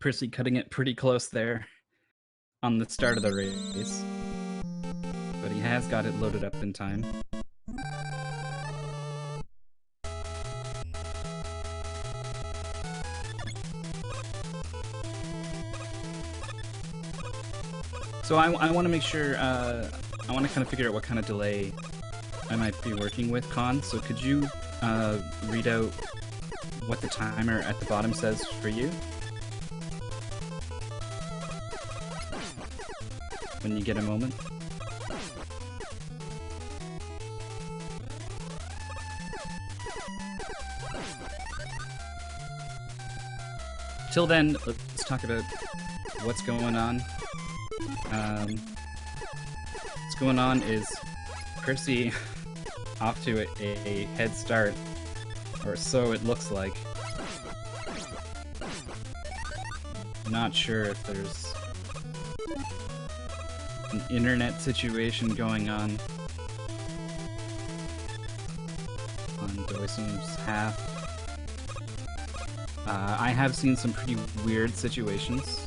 Prissy cutting it pretty close there on the start of the race. But he has got it loaded up in time. So I want to make sure, I want to kind of figure out what kind of delay I might be working with, Con. So could you read out what the timer at the bottom says for you? When you get a moment. Till then, let's talk about what's going on. What's going on is Prissy off to a head start, or so it looks like. Not sure if there's an internet situation going on doicm's half. I have seen some pretty weird situations.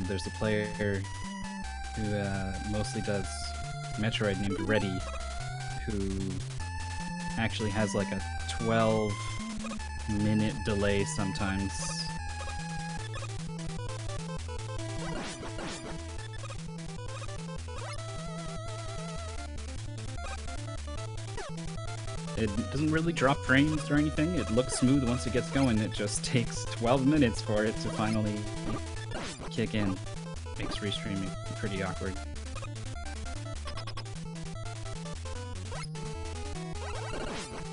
There's a player who mostly does Metroid named Reddy, who actually has like a 12-minute delay sometimes. It doesn't really drop frames or anything. It looks smooth once it gets going. It just takes 12 minutes for it to finally kick in. Makes restreaming pretty awkward.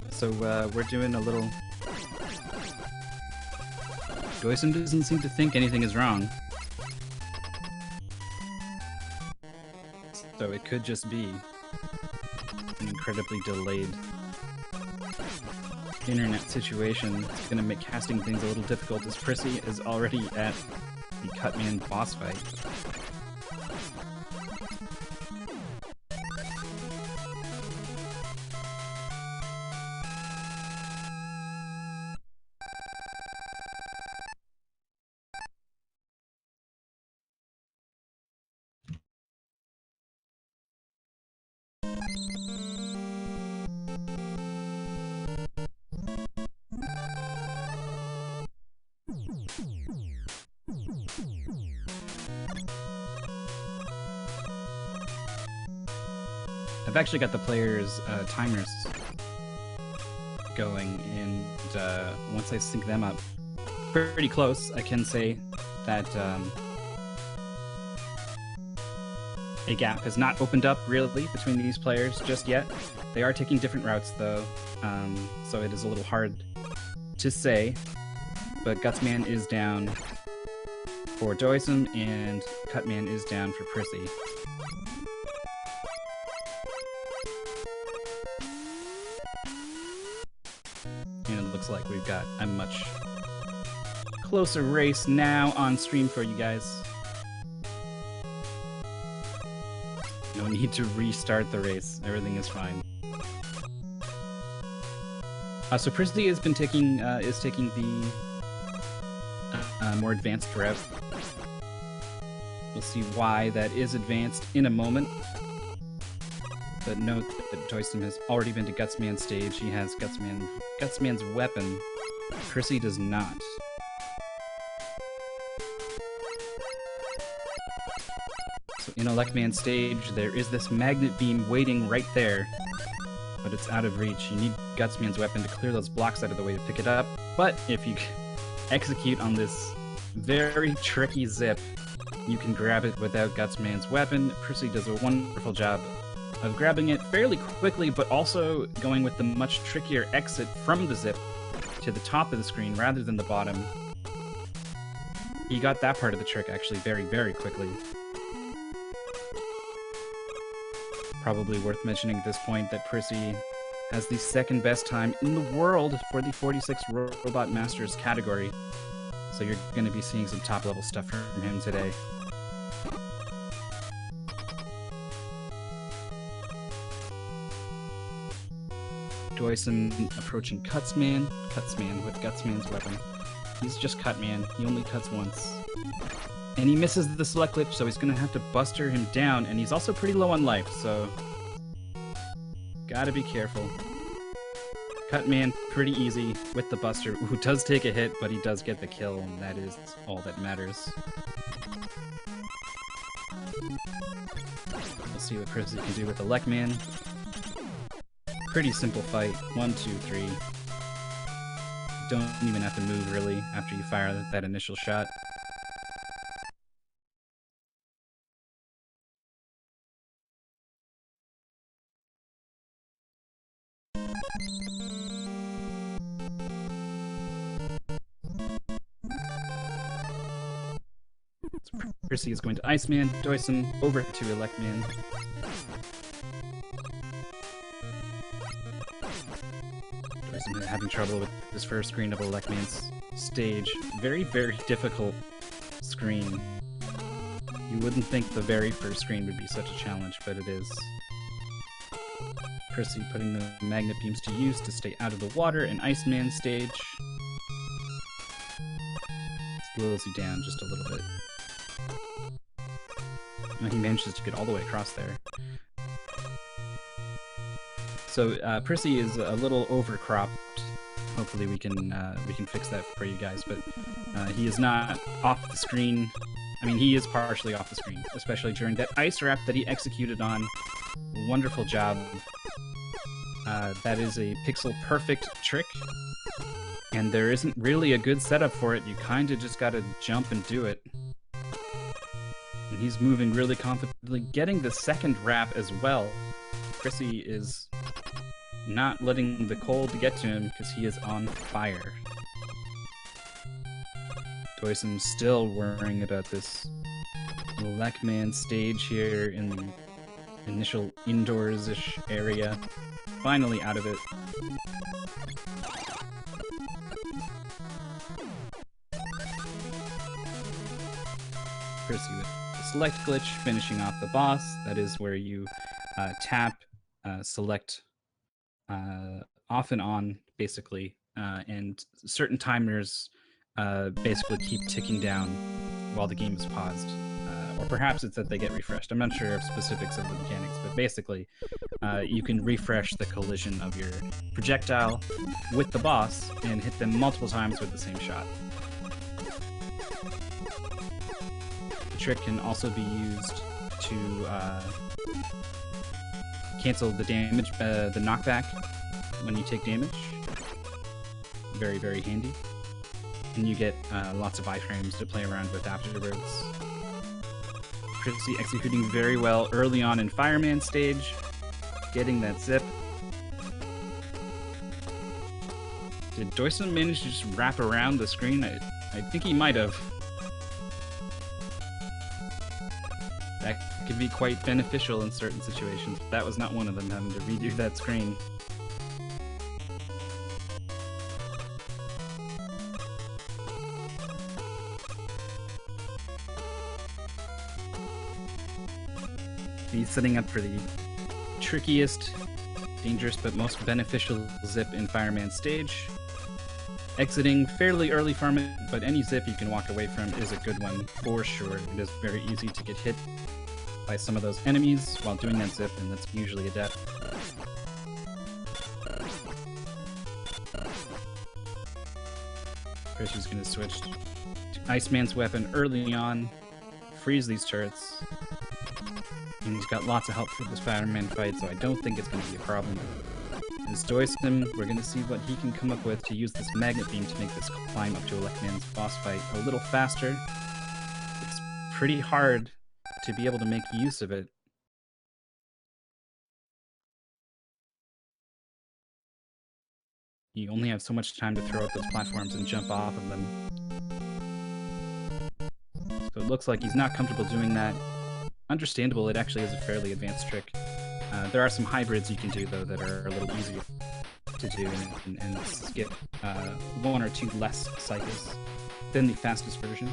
So we're doing a little... doicm doesn't seem to think anything is wrong. So it could just be an incredibly delayed internet situation. It's gonna make casting things a little difficult, as Prissy is already at the Cutman boss fight. I've actually got the players' timers going, and once I sync them up pretty close, I can say that a gap has not opened up really between these players just yet. They are taking different routes though, so it is a little hard to say, but Gutsman is down for doicm and Cutman is down for Prissy. Like we've got a much closer race now on stream for you guys. No need to restart the race. Everything is fine. So Prissy has been taking taking the more advanced route. We'll see why that is advanced in a moment. But note that doicm has already been to Gutsman's stage. He has Gutsman's weapon. Prissy does not. So in Electman's stage, there is this magnet beam waiting right there, but it's out of reach. You need Gutsman's weapon to clear those blocks out of the way to pick it up. But if you execute on this very tricky zip, you can grab it without Gutsman's weapon. Prissy does a wonderful job of grabbing it fairly quickly, but also going with the much trickier exit from the zip to the top of the screen rather than the bottom. He got that part of the trick actually very, very quickly. Probably worth mentioning at this point that Prissy has the second best time in the world for the 46 Robot Masters category. So you're going to be seeing some top level stuff from him today. doicm approaching Cutsman with Gutsman's weapon. He's just cut, man. He only cuts once. And he misses the select glitch, so he's gonna have to buster him down, and he's also pretty low on life, so... Gotta be careful. Cut man, pretty easy with the buster, who does take a hit, but he does get the kill, and that is all that matters. We'll see what Prissy can do with the Lek Man. Pretty simple fight. 1, 2, 3. Don't even have to move, really, after you fire that initial shot. Prissy is going to Iceman, doicm, over to Electman. Doicm having trouble with this first screen of Electman's stage. Very, very difficult screen. You wouldn't think the very first screen would be such a challenge, but it is. Prissy putting the magnet beams to use to stay out of the water in Iceman stage. Slows you down just a little bit. He manages to get all the way across there. So Prissy is a little overcropped. Hopefully we can fix that for you guys. But he is not off the screen. I mean, he is partially off the screen, especially during that ice wrap that he executed on. Wonderful job. That is a pixel perfect trick, and there isn't really a good setup for it. You kind of just gotta jump and do it. And he's moving really confidently, getting the second wrap as well. Prissy is not letting the cold get to him because he is on fire. Doicm's still worrying about this Lekman stage here in the initial indoors-ish area. Finally out of it. Prissy with the select glitch, finishing off the boss. That is where you tap, select off and on, basically, and certain timers basically keep ticking down while the game is paused. Or perhaps it's that they get refreshed. I'm not sure of specifics of the mechanics, but basically, you can refresh the collision of your projectile with the boss and hit them multiple times with the same shot. The trick can also be used to cancel the damage, the knockback when you take damage. Very, very handy. And you get lots of iframes to play around with afterwards. Prissy executing very well early on in Fireman stage, getting that zip. Did doicm manage to just wrap around the screen? I think he might have. That could be quite beneficial in certain situations, but that was not one of them, having to redo that screen. He's setting up for the trickiest, dangerous, but most beneficial zip in Fireman stage. Exiting fairly early from it, but any zip you can walk away from is a good one for sure. It is very easy to get hit by some of those enemies while doing that zip, and that's usually a death. Prissy's going to switch to Iceman's weapon early on, freeze these turrets. And he's got lots of help for this Fireman fight, so I don't think it's going to be a problem. As doicm, we're going to see what he can come up with to use this magnet beam to make this climb up to Electman's boss fight a little faster. It's pretty hard to be able to make use of it. You only have so much time to throw up those platforms and jump off of them. So it looks like he's not comfortable doing that. Understandable, it actually is a fairly advanced trick. There are some hybrids you can do, though, that are a little easier to do and skip one or two less cycles than the fastest version.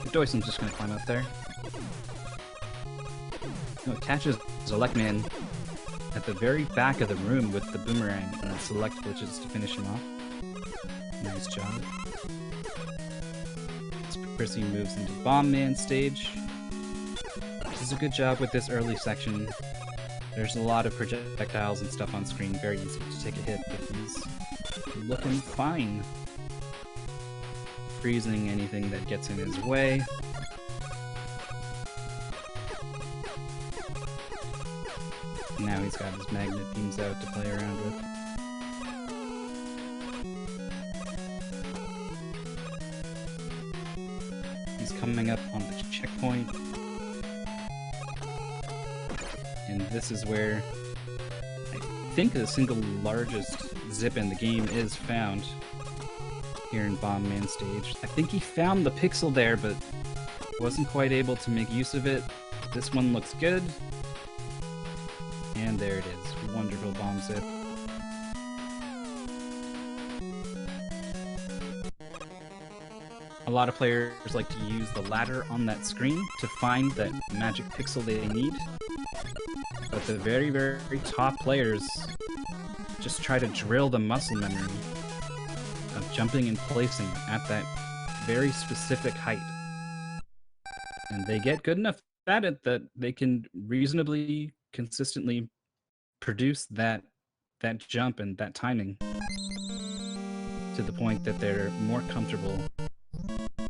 Doicm's just going to climb up there. No, it catches Electman at the very back of the room with the boomerang and then select glitches to finish him off. Nice job. Prissy moves into Bomb Man stage. Does a good job with this early section. There's a lot of projectiles and stuff on screen, very easy to take a hit, but he's looking fine. Freezing anything that gets in his way. Now he's got his magnet beams out to play around with. He's coming up on the checkpoint. And this is where I think the single largest zip in the game is found here in Bomb Man stage. I think he found the pixel there, but wasn't quite able to make use of it. This one looks good. And there it is. Wonderful bomb zip. A lot of players like to use the ladder on that screen to find that magic pixel they need. But the very, very top players just try to drill the muscle memory of jumping and placing at that very specific height. And they get good enough at it that they can reasonably, consistently produce that jump and that timing to the point that they're more comfortable, or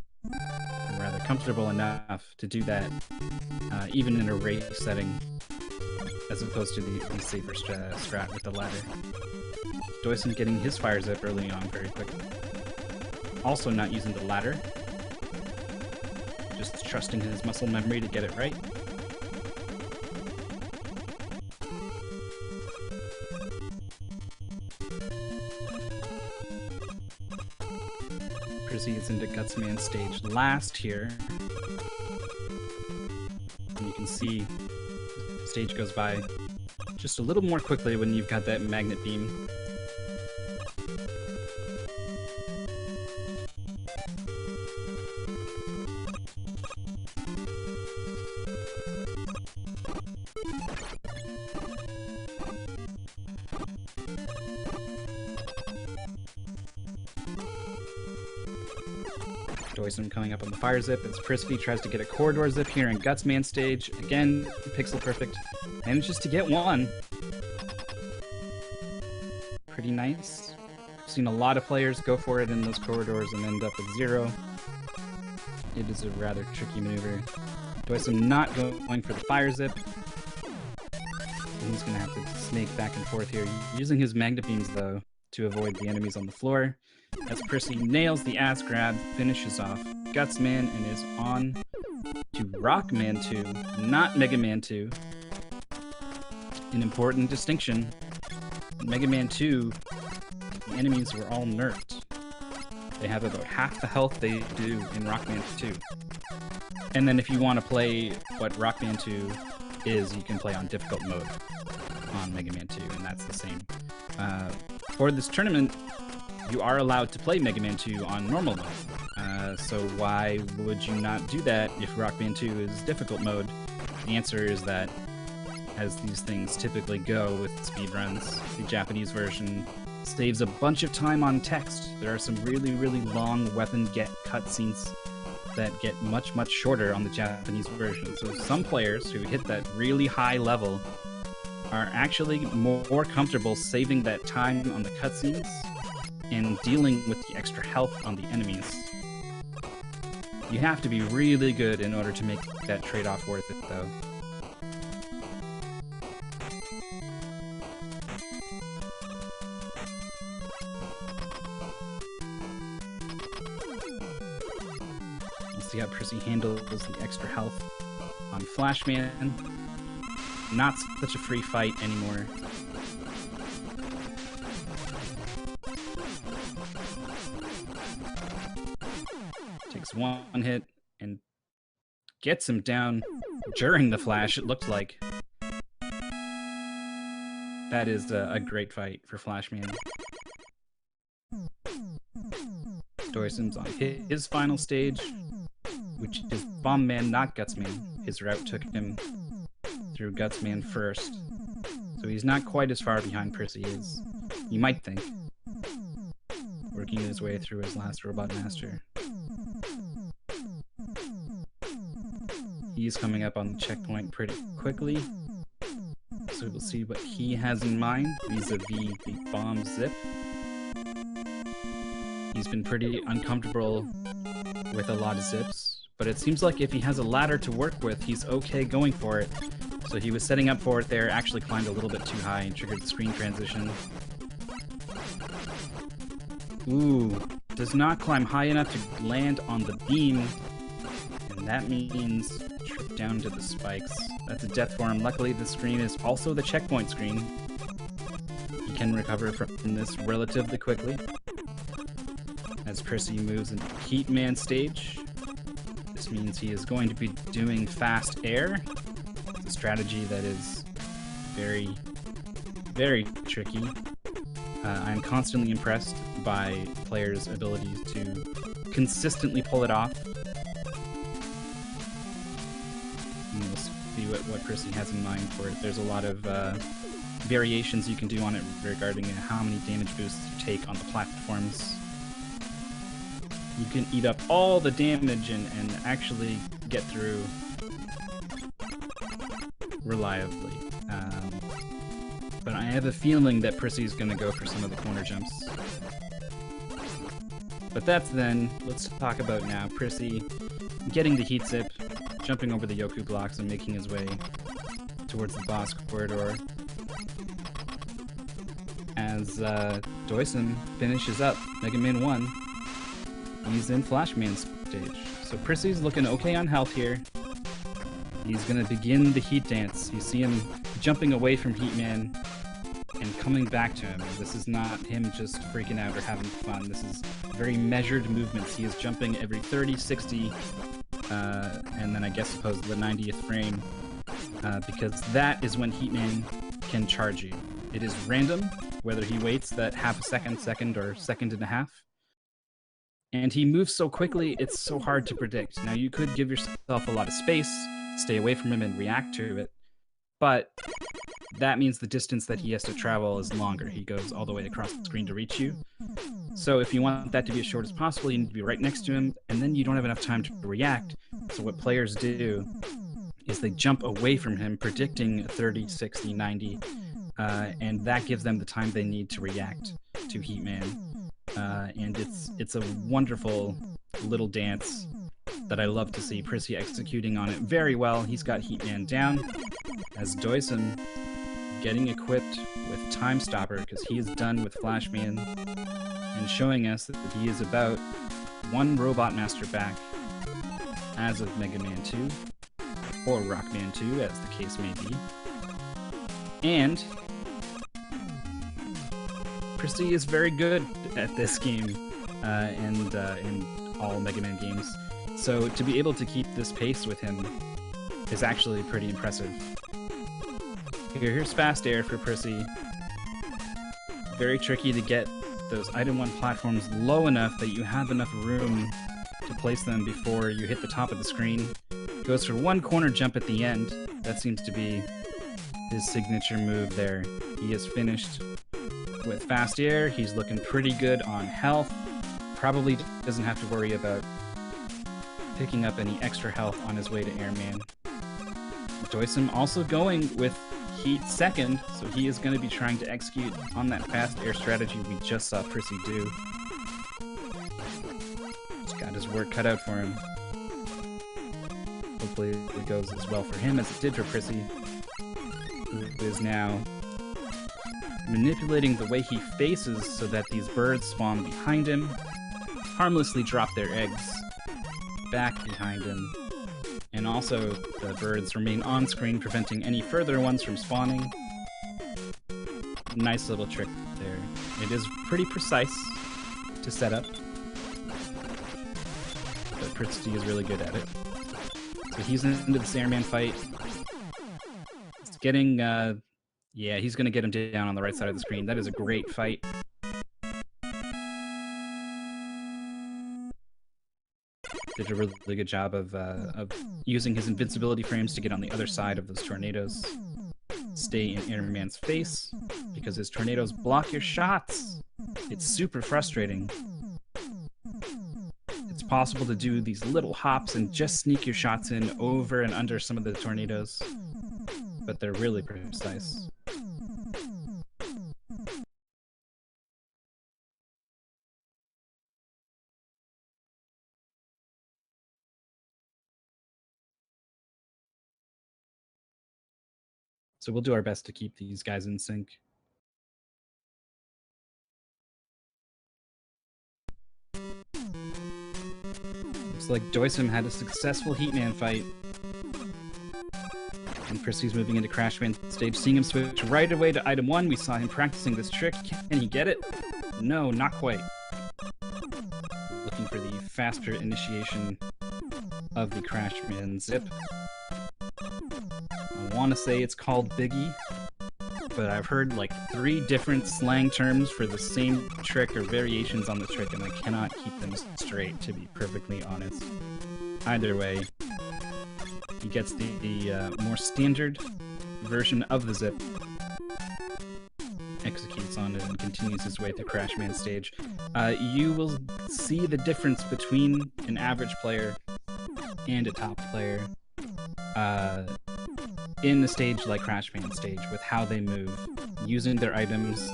rather comfortable enough to do that even in a race setting, as opposed to the safer strat with the ladder. doicm getting his fire zip early on very quickly. Also not using the ladder, just trusting his muscle memory to get it right. Proceeds into Gutsman stage last here. And you can see the stage goes by just a little more quickly when you've got that magnet beam. doicm coming up on the fire zip as Prissy tries to get a corridor zip here in Gutsman stage. Again, pixel perfect. Manages to get one. Pretty nice. I've seen a lot of players go for it in those corridors and end up with 0. It is a rather tricky maneuver. doicm not going for the fire zip. He's going to have to snake back and forth here. Using his magnet beams, though, to avoid the enemies on the floor. As Prissy nails the ass grab, finishes off Gutsman, and is on to Rockman 2, not Mega Man 2. An important distinction. In Mega Man 2, the enemies were all nerfed. They have about half the health they do in Rockman 2. And then if you want to play what Rockman 2 is, you can play on difficult mode on Mega Man 2, and that's the same. For this tournament, you are allowed to play Mega Man 2 on normal mode. So why would you not do that if Rockman 2 is difficult mode? The answer is that, as these things typically go with speedruns, the Japanese version saves a bunch of time on text. There are some really, really long weapon get cutscenes that get much, much shorter on the Japanese version. So some players who hit that really high level are actually more comfortable saving that time on the cutscenes and dealing with the extra health on the enemies. You have to be really good in order to make that trade-off worth it, though. We'll see how Prissy handles the extra health on Flashman. Not such a free fight anymore. Takes one hit and gets him down during the flash, it looked like. That is a great fight for Flashman. doicm's on his final stage, which is Bomb Man, not Gutsman. His route took him through Gutsman first, so he's not quite as far behind Prissy as you might think, working his way through his last Robot Master. He's coming up on the checkpoint pretty quickly. So we'll see what he has in mind vis-a-vis the bomb zip. He's been pretty uncomfortable with a lot of zips, but it seems like if he has a ladder to work with, he's okay going for it. So he was setting up for it there, actually climbed a little bit too high and triggered the screen transition. Ooh, does not climb high enough to land on the beam, and that means trip down to the spikes. That's a death for him. Luckily, the screen is also the checkpoint screen. He can recover from this relatively quickly. As prisiii moves into Heat Man stage, this means he is going to be doing fast air. It's a strategy that is very, very tricky. I'm constantly impressed by players' abilities to consistently pull it off. And we'll see what prisiii has in mind for it. There's a lot of variations you can do on it regarding how many damage boosts you take on the platforms. You can eat up all the damage and actually get through reliably. But I have a feeling that prisiii's going to go for some of the corner jumps. But that's then. Let's talk about now. prisiii getting the heat zip, jumping over the Yoku blocks and making his way towards the boss corridor. As doicm finishes up Mega Man 1. He's in Flashman stage. So prisiii's looking okay on health here. He's gonna begin the heat dance. You see him jumping away from Heat Man and coming back to him. This is not him just freaking out or having fun. This is very measured movements. He is jumping every 30, 60, and then I suppose the 90th frame, because that is when Heat Man can charge you. It is random whether he waits that half a second, or second and a half. And he moves so quickly, it's so hard to predict. Now, you could give yourself a lot of space, stay away from him and react to it, but that means the distance that he has to travel is longer. He goes all the way across the screen to reach you. So if you want that to be as short as possible, you need to be right next to him, and then you don't have enough time to react. So what players do is they jump away from him, predicting 30, 60, 90, and that gives them the time they need to react to Heat Man. And it's a wonderful little dance that I love to see. prisiii executing on it very well. He's got Heat Man down, as doicm getting equipped with Time Stopper, because he is done with Flashman, and showing us that he is about one Robot Master back as of Mega Man 2, or Rockman 2, as the case may be. And prisiii is very good at this game, and in all Mega Man games. So to be able to keep this pace with him is actually pretty impressive. Here's fast air for prisiii. Very tricky to get those item 1 platforms low enough that you have enough room to place them before you hit the top of the screen. Goes for one corner jump at the end. That seems to be his signature move there. He is finished with fast air. He's looking pretty good on health. Probably doesn't have to worry about picking up any extra health on his way to Airman. doicm also going with Heat second, so he is going to be trying to execute on that fast air strategy we just saw prisiii do. He's got his work cut out for him. Hopefully it goes as well for him as it did for prisiii, who is now manipulating the way he faces so that these birds spawn behind him, harmlessly drop their eggs back behind him, and also the birds remain on screen, preventing any further ones from spawning. Nice little trick there. It is pretty precise to set up, but prisiii is really good at it. So he's into this Airman fight. It's getting, yeah, he's going to get him down on the right side of the screen. That is a great fight. Did a really good job of using his invincibility frames to get on the other side of those tornadoes. Stay in Airman's face, because his tornadoes block your shots. It's super frustrating. It's possible to do these little hops and just sneak your shots in over and under some of the tornadoes, but they're really precise. So we'll do our best to keep these guys in sync. Looks like doicm had a successful Heatman fight. And Prisii's moving into Crashman stage, seeing him switch right away to item 1. We saw him practicing this trick. Can he get it? No, not quite. Looking for the faster initiation of the Crashman zip. I want to say it's called Biggie, but I've heard like 3 different slang terms for the same trick or variations on the trick, and I cannot keep them straight, to be perfectly honest. Either way, he gets the more standard version of the zip, executes on it, and continues his way through Crashman stage. You will see the difference between an average player and a top player in a stage like Crashman stage, with how they move, using their items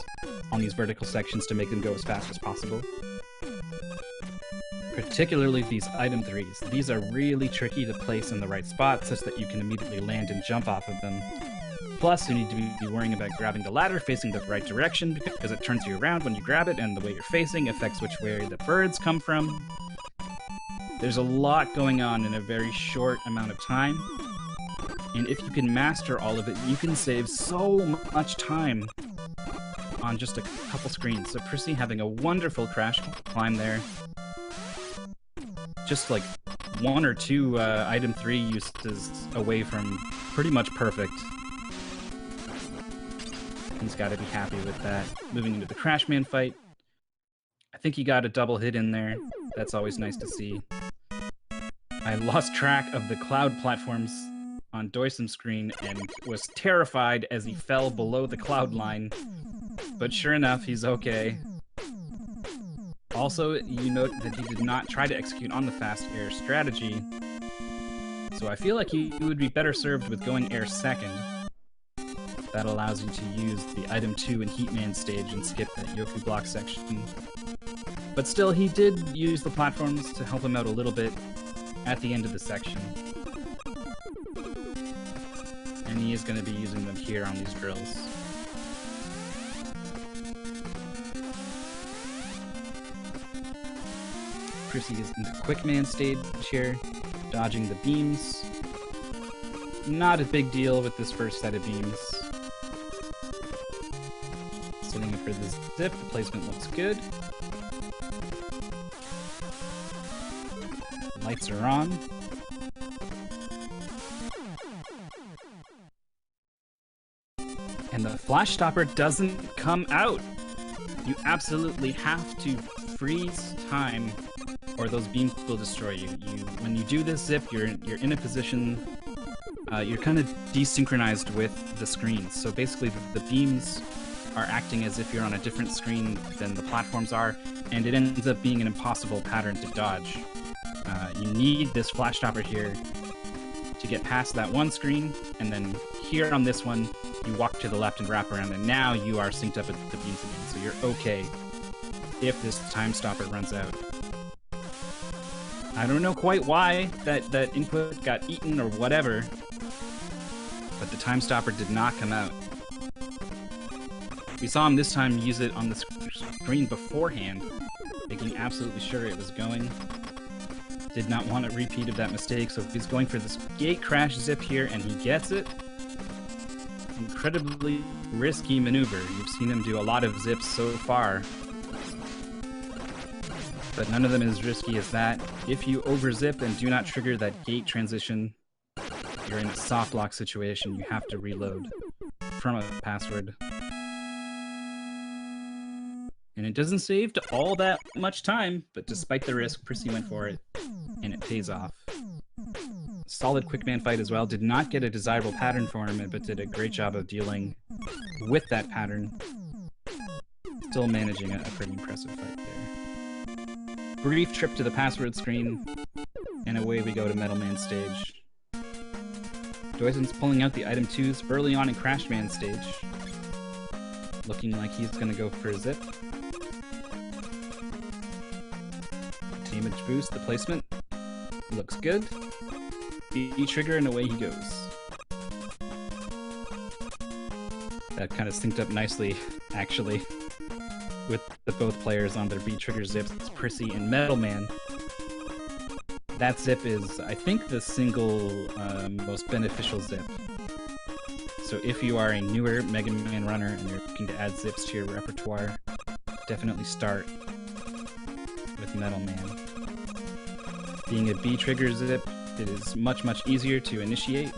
on these vertical sections to make them go as fast as possible. Particularly these item 3s. These are really tricky to place in the right spot such that you can immediately land and jump off of them. Plus, you need to be worrying about grabbing the ladder facing the right direction, because it turns you around when you grab it, and the way you're facing affects which way the birds come from. There's a lot going on in a very short amount of time, and if you can master all of it, you can save so much time on just a couple screens. So Prisii having a wonderful crash climb there. Just like 1 or 2 item 3 uses away from pretty much perfect. He's got to be happy with that. Moving into the Crashman fight. I think he got a double hit in there. That's always nice to see. I lost track of the cloud platforms on doicm's screen and was terrified as he fell below the cloud line. But sure enough, he's okay. Also, you note that he did not try to execute on the fast air strategy, so I feel like he would be better served with going air second. That allows you to use the item 2 and Heatman stage and skip that Yoku block section. But still, he did use the platforms to help him out a little bit at the end of the section. And he is going to be using them here on these drills. Prisii is into Quickman stage here, dodging the beams. Not a big deal with this first set of beams. Setting up for the zip, the placement looks good. Lights are on. And the flash stopper doesn't come out. You absolutely have to freeze time, or those beams will destroy you. When you do this zip, you're in a position, you're kind of desynchronized with the screens. So basically, the beams are acting as if you're on a different screen than the platforms are, and it ends up being an impossible pattern to dodge. You need this flash stopper here to get past that one screen, and then here on this one, you walk to the left and wrap around, and now you are synced up with the beams again, so you're okay if this time stopper runs out. I don't know quite why that input got eaten or whatever, but the time stopper did not come out. We saw him this time use it on the screen beforehand, making absolutely sure it was going. Did not want a repeat of that mistake, so he's going for this gate crash zip here, and he gets it. Incredibly risky maneuver. You've seen him do a lot of zips so far, but none of them as risky as that. If you overzip and do not trigger that gate transition, you're in a soft lock situation. You have to reload from a password. And it doesn't save to all that much time, but despite the risk, Prisii went for it, and it pays off. Solid Quickman fight as well. Did not get a desirable pattern for him, but did a great job of dealing with that pattern. Still managing a pretty impressive fight there. brief trip to the password screen, and away we go to Metal Man stage. doicm's pulling out the item 2s early on in Crash Man stage. Looking like he's gonna go for a zip. Damage boost, the placement looks good. B trigger and away he goes. That kind of synced up nicely, actually, with the both players on their B trigger zips. It's prisiii and Metal Man. That zip is, I think, the single most beneficial zip. So if you are a newer Mega Man runner and you're looking to add zips to your repertoire, definitely start with Metal Man. Being a B trigger zip, it is much, much easier to initiate,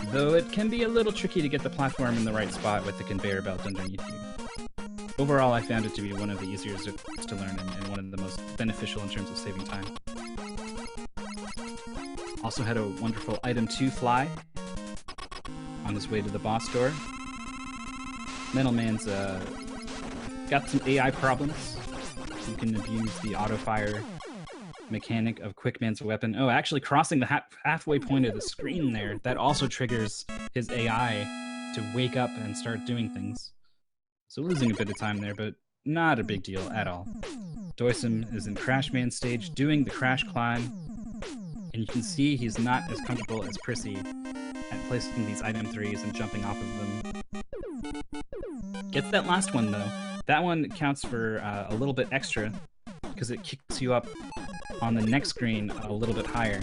though it can be a little tricky to get the platform in the right spot with the conveyor belt underneath you. Overall, I found it to be one of the easier zips to learn and one of the most beneficial in terms of saving time. Also had a wonderful item 2 fly on his way to the boss door. Metal Man's got some AI problems. You can abuse the auto-fire mechanic of Quickman's weapon. Oh, actually crossing the halfway point of the screen there, that also triggers his AI to wake up and start doing things. So losing a bit of time there, but not a big deal at all. doicm is in Crash Man stage doing the crash climb, and you can see he's not as comfortable as prisiii at placing these item 3s and jumping off of them. Gets that last one though. That one counts for a little bit extra because it kicks you up on the next screen a little bit higher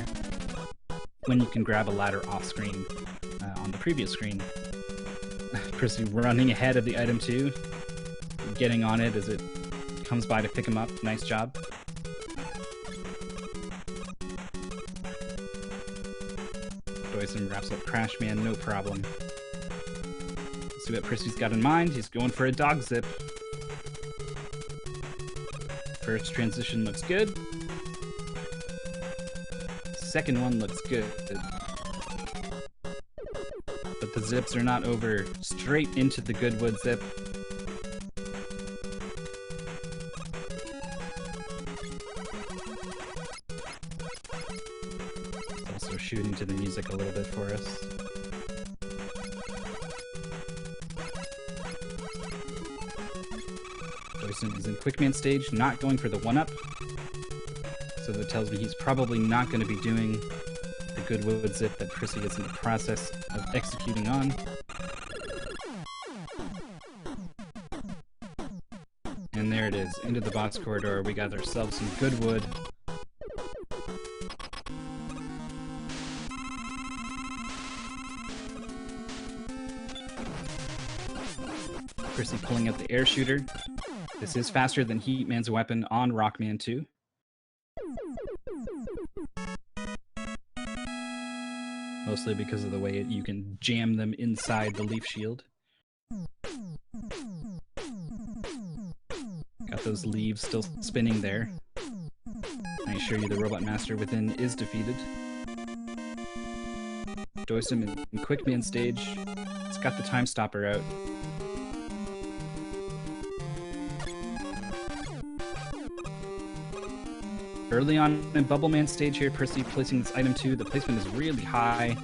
when you can grab a ladder off screen on the previous screen. prisiii running ahead of the item 2, getting on it as it comes by to pick him up. Nice job. doicm wraps up Crash Man, no problem. Let's see what prisii's got in mind. He's going for a dog zip. First transition looks good. Second one looks good. But the zips are not over. Straight into the Goodwood zip. It's also shooting to the music a little bit for us. doicm is in Quickman stage, not going for the 1-up. So that tells me he's probably not going to be doing the Goodwood zip that prisiii is in the process of executing on. And there it is, into the boss corridor. We got ourselves some Goodwood. prisiii pulling out the air shooter. This is faster than Heatman's weapon on Rockman 2. Mostly because of the way you can jam them inside the leaf shield. Got those leaves still spinning there. I assure you the Robot Master within is defeated. doicm in Quickman stage. It's got the time stopper out. Early on in Bubble Man stage here, prisiii placing this item 2. The placement is really high.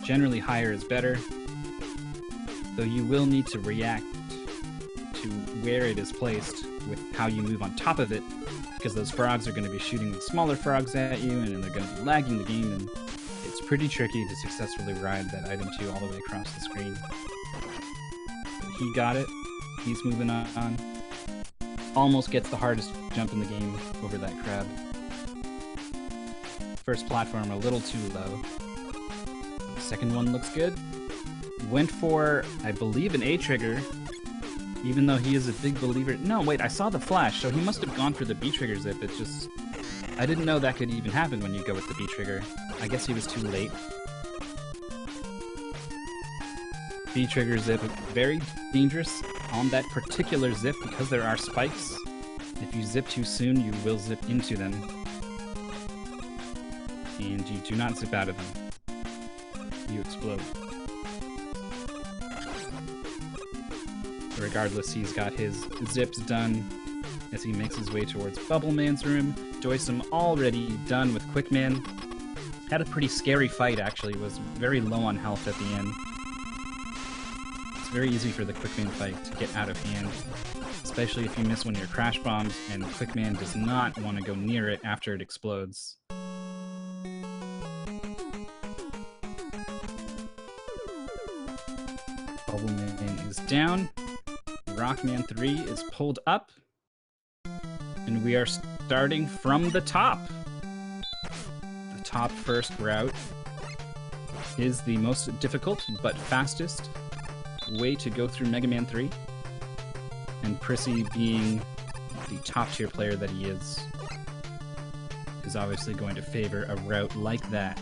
Generally higher is better. Though you will need to react to where it is placed with how you move on top of it, because those frogs are going to be shooting the smaller frogs at you, and they're going to be lagging the game, and it's pretty tricky to successfully ride that item 2 all the way across the screen. But he got it. He's moving on. Almost gets the hardest jump in the game over that crab. First platform a little too low. The second one looks good. Went for, I believe, an A trigger, even though he is a big believer. No, wait, I saw the flash, so he must have gone for the B trigger zip. It's just, I didn't know that could even happen when you go with the B trigger. I guess he was too late. B trigger zip, very dangerous on that particular zip because there are spikes. If you zip too soon, you will zip into them. And you do not zip out of them. You explode. Regardless, he's got his zips done. as he makes his way towards Bubble Man's room. doicm already done with Quick Man. Had a pretty scary fight, actually. Was very low on health at the end. It's very easy for the Quick Man fight to get out of hand, especially if you miss one of your crash bombs, and Quick Man does not want to go near it after it explodes. Bubble Man is down. Rockman 3 is pulled up. And we are starting from the top. The top first route is the most difficult but fastest way to go through Mega Man 3. And prisiii, being the top tier player that he is obviously going to favor a route like that.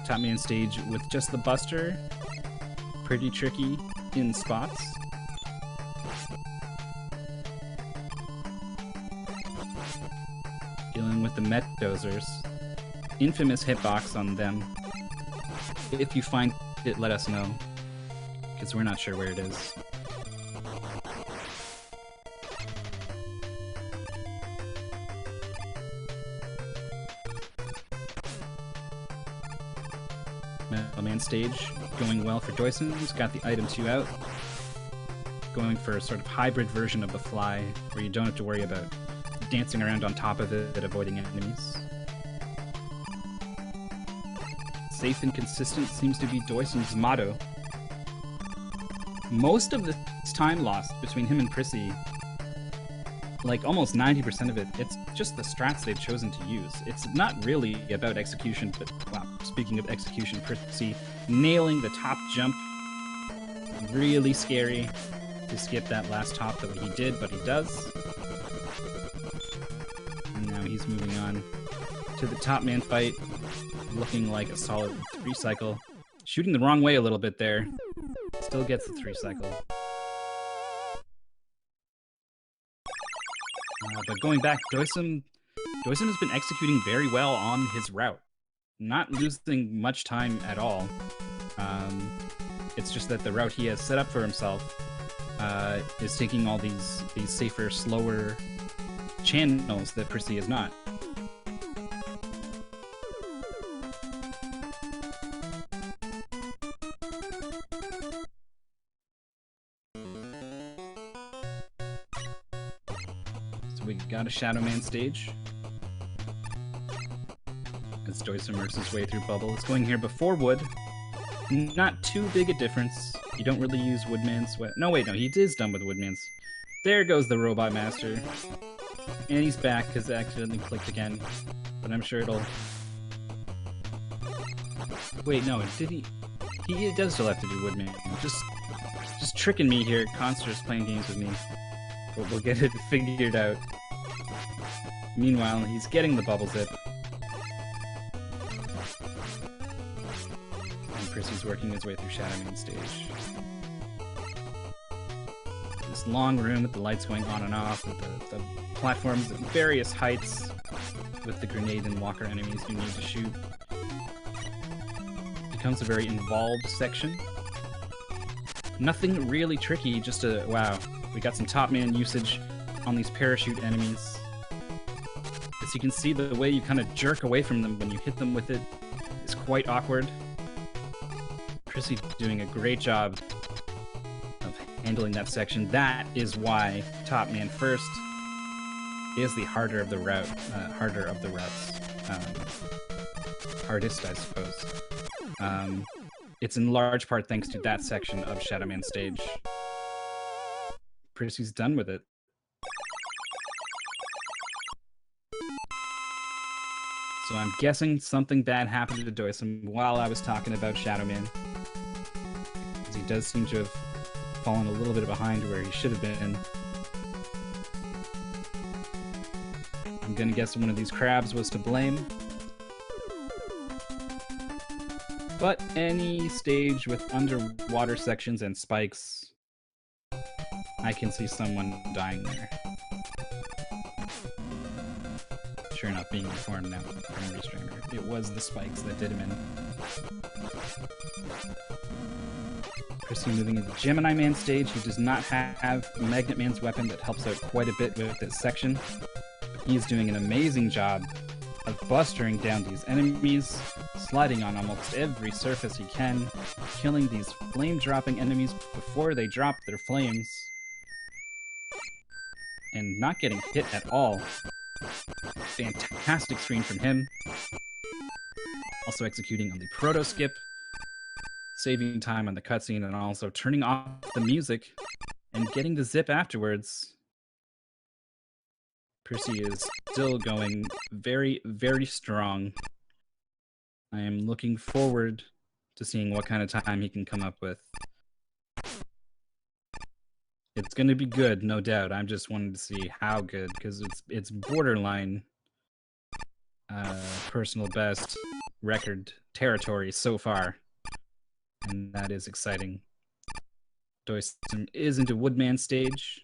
Top Man stage with just the Buster. Pretty tricky in spots. Dealing with the Met Dozers. Infamous hitbox on them. If you find it, let us know, because we're not sure where it is. Metal Man stage going well for doicm. He's got the item 2 out. Going for a sort of hybrid version of the fly, where you don't have to worry about dancing around on top of it, avoiding enemies. Safe and consistent seems to be doicm's motto. Most of this time lost between him and prisiii, like almost 90% of it, it's just the strats they've chosen to use. It's not really about execution, but wow, speaking of execution, prisiii nailing the top jump. Really scary to skip that last top that he did, but he does. And now he's moving on to the Top Man fight, looking like a solid 3 cycle. Shooting the wrong way a little bit there. Still gets the 3 cycle. But going back, doicm has been executing very well on his route. Not losing much time at all. It's just that the route he has set up for himself is taking all these safer, slower channels that prisiii is not. So we got a Shadow Man stage. As doicm works his way through Bubble. It's going here before Wood. Not too big a difference. You don't really use Woodman's sweat. No, wait, no, he is done with Woodman's. There goes the Robot Master. And he's back because it accidentally clicked again. But I'm sure it'll... Wait, no, did he... He does still have to do Woodman. Just tricking me here. Conster's playing games with me. But we'll get it figured out. Meanwhile, he's getting the Bubble Zip. And prisiii's working his way through Shadow Man stage. This long room with the lights going on and off, with the platforms at various heights, with the grenade and walker enemies you need to shoot. Becomes a very involved section. Nothing really tricky, just a... Wow, we got some Top Man usage on these parachute enemies. As you can see, the way you kind of jerk away from them when you hit them with it is quite awkward. prisiii doing a great job of handling that section. That is why Top Man first is the harder of the routes. Hardest, I suppose. It's in large part thanks to that section of Shadow Man stage. prisiii's done with it. So I'm guessing something bad happened to doicm while I was talking about Shadow Man. Because he does seem to have fallen a little bit behind where he should have been. I'm gonna guess one of these crabs was to blame. But any stage with underwater sections and spikes, I can see someone dying there. Sure enough, being informed now from a restrainer. It was the spikes that did him in. Prissii moving into Gemini Man stage. He does not have Magnet Man's weapon that helps out quite a bit with this section. He's doing an amazing job of bustering down these enemies, sliding on almost every surface he can, killing these flame-dropping enemies before they drop their flames, and not getting hit at all. Fantastic screen from him. Also executing on the proto-skip, saving time on the cutscene, and also turning off the music and getting the zip afterwards. Prissii is still going very, very strong. I am looking forward to seeing what kind of time he can come up with. It's going to be good, no doubt. I'm just wanting to see how good, because it's borderline personal best record territory so far, and that is exciting. doicm is into Woodman stage.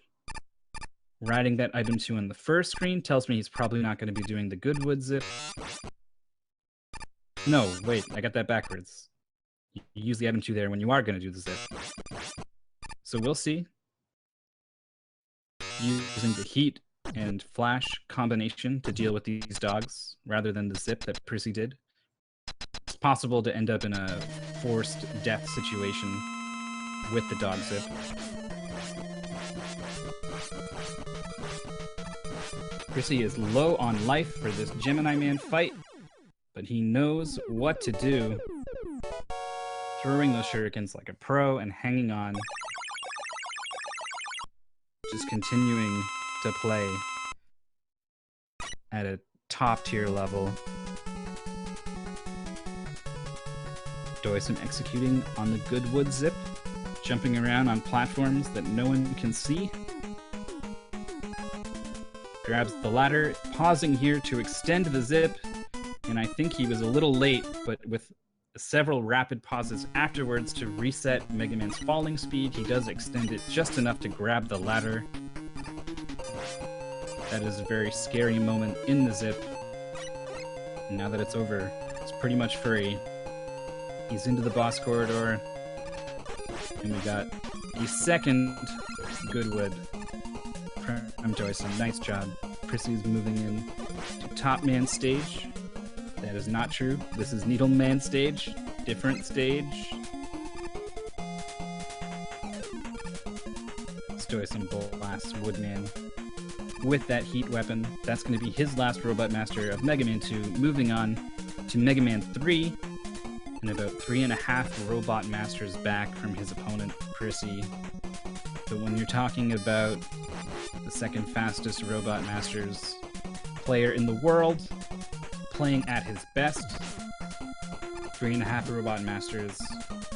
Riding that item 2 on the first screen tells me he's probably not going to be doing the Goodwood zip. No, wait, I got that backwards. You use the item 2 there when you are going to do the zip. So we'll see. Using the heat and flash combination to deal with these dogs, rather than the zip that Prissii did. It's possible to end up in a forced death situation with the dog zip. Prissii is low on life for this Gemini Man fight, but he knows what to do. Throwing those shurikens like a pro and hanging on. Just continuing to play at a top tier level. doicm executing on the Goodwood zip, jumping around on platforms that no one can see. Grabs the ladder, pausing here to extend the zip, and I think he was a little late, but with several rapid pauses afterwards to reset Mega Man's falling speed, he does extend it just enough to grab the ladder. That is a very scary moment in the zip. And now that it's over, it's pretty much free. He's into the boss corridor, and we got the second Goodwood from doicm. Nice job. Prissii's moving in to Top Man stage. That is not true. This is Needle Man stage. Different stage. doicm blasts Woodman with that heat weapon. That's going to be his last Robot Master of Mega Man 2. Moving on to Mega Man 3. And about 3.5 Robot Masters back from his opponent, Prissii. But when you're talking about the second fastest Robot Masters player in the world, playing at his best, 3.5 Robot Masters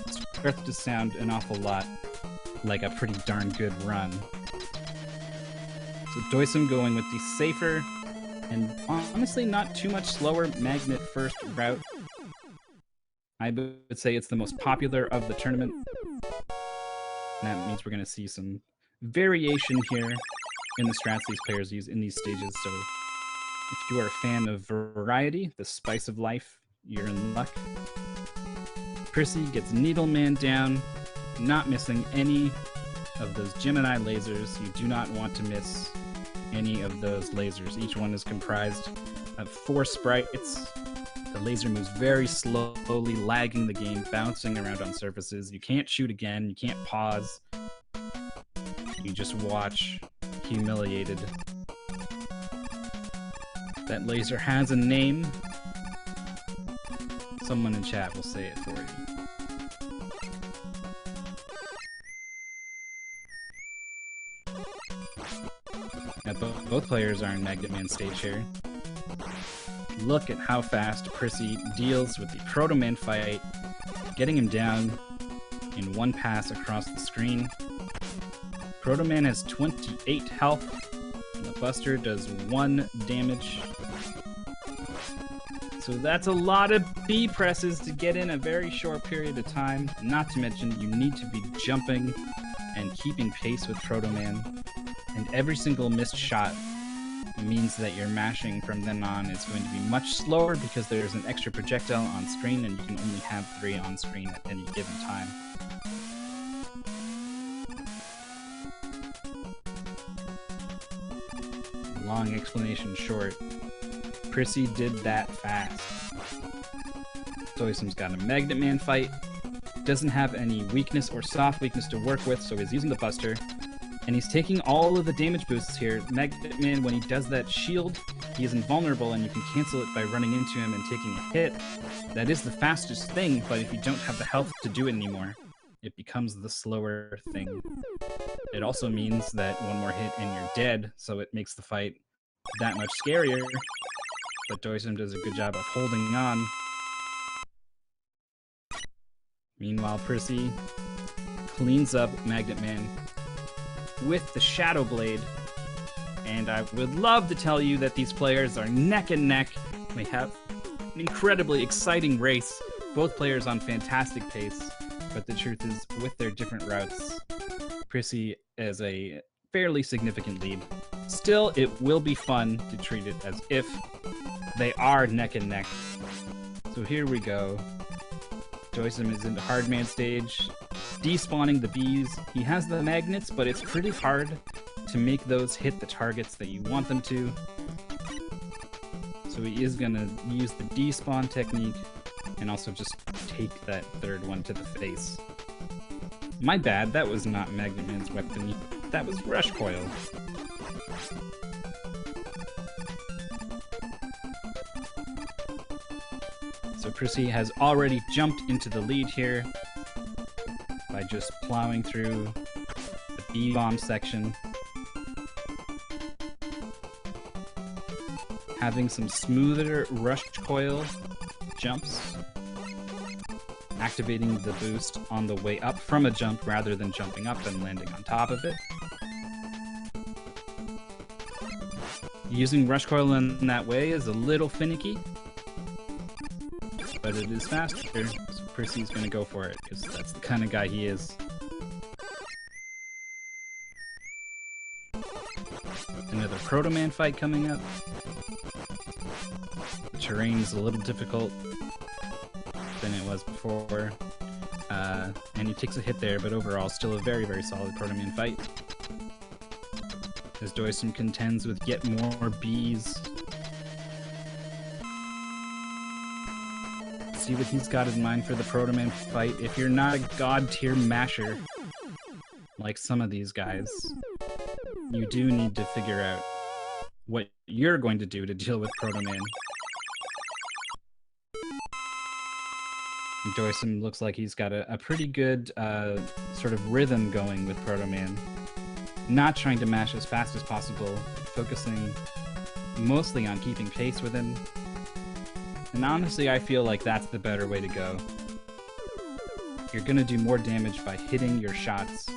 starts to sound an awful lot like a pretty darn good run. So doicm going with the safer and honestly not too much slower Magnet first route. I would say it's the most popular of the tournament. And that means we're going to see some variation here in the strats these players use in these stages. So if you are a fan of variety, the spice of life, you're in luck. Prissii gets Needle Man down, not missing any of those Gemini lasers. You do not want to miss any of those lasers. Each one is comprised of 4 sprites. The laser moves very slowly, lagging the game, bouncing around on surfaces. You can't shoot again, you can't pause. You just watch, humiliated. That laser has a name. Someone in chat will say it for you. Now, both players are in Magnet Man stage here. Look at how fast Prissii deals with the Proto Man fight, getting him down in one pass across the screen. Proto Man has 28 health, and the Buster does 1 damage. So that's a lot of B presses to get in a very short period of time. Not to mention, you need to be jumping and keeping pace with Proto Man. And every single missed shot It means that your mashing from then on is going to be much slower because there's an extra projectile on screen and you can only have 3 on screen at any given time. Long explanation short. Prissy did that fast. doicm's got a Magnet Man fight. Doesn't have any weakness or soft weakness to work with, so he's using the Buster. And he's taking all of the damage boosts here. Magnet Man, when he does that shield, he is invulnerable and you can cancel it by running into him and taking a hit. That is the fastest thing, but if you don't have the health to do it anymore, it becomes the slower thing. It also means that one more hit and you're dead, so it makes the fight that much scarier. But doicm does a good job of holding on. Meanwhile, Prissy cleans up Magnet Man with the Shadow Blade. And I would love to tell you that these players are neck and neck. They have an incredibly exciting race. Both players on fantastic pace. But the truth is, with their different routes, Prissy has a fairly significant lead. Still, it will be fun to treat it as if they are neck and neck. So here we go. doicm is in the Hardman stage, despawning the bees. He has the magnets, but it's pretty hard to make those hit the targets that you want them to. So he is going to use the despawn technique and also just take that third one to the face. My bad, that was not Magnet Man's weapon. That was Rush Coil. So Prissy has already jumped into the lead here by just plowing through the B-bomb section. Having some smoother Rush Coil jumps. Activating the boost on the way up from a jump rather than jumping up and landing on top of it. Using Rush Coil in that way is a little finicky, but it is faster, so Prissy's gonna go for it, because that's the kind of guy he is. Another Proto Man fight coming up. The terrain is a little difficult than it was before, and he takes a hit there, but overall still a very, very solid Proto Man fight. As doicm contends with yet more bees. See what he's got in mind for the Proto Man fight. If you're not a god tier masher, like some of these guys, you do need to figure out what you're going to do to deal with Proto Man. doicm looks like he's got a pretty good sort of rhythm going with Proto Man. Not trying to mash as fast as possible, focusing mostly on keeping pace with him. And honestly, I feel like that's the better way to go. You're gonna do more damage by hitting your shots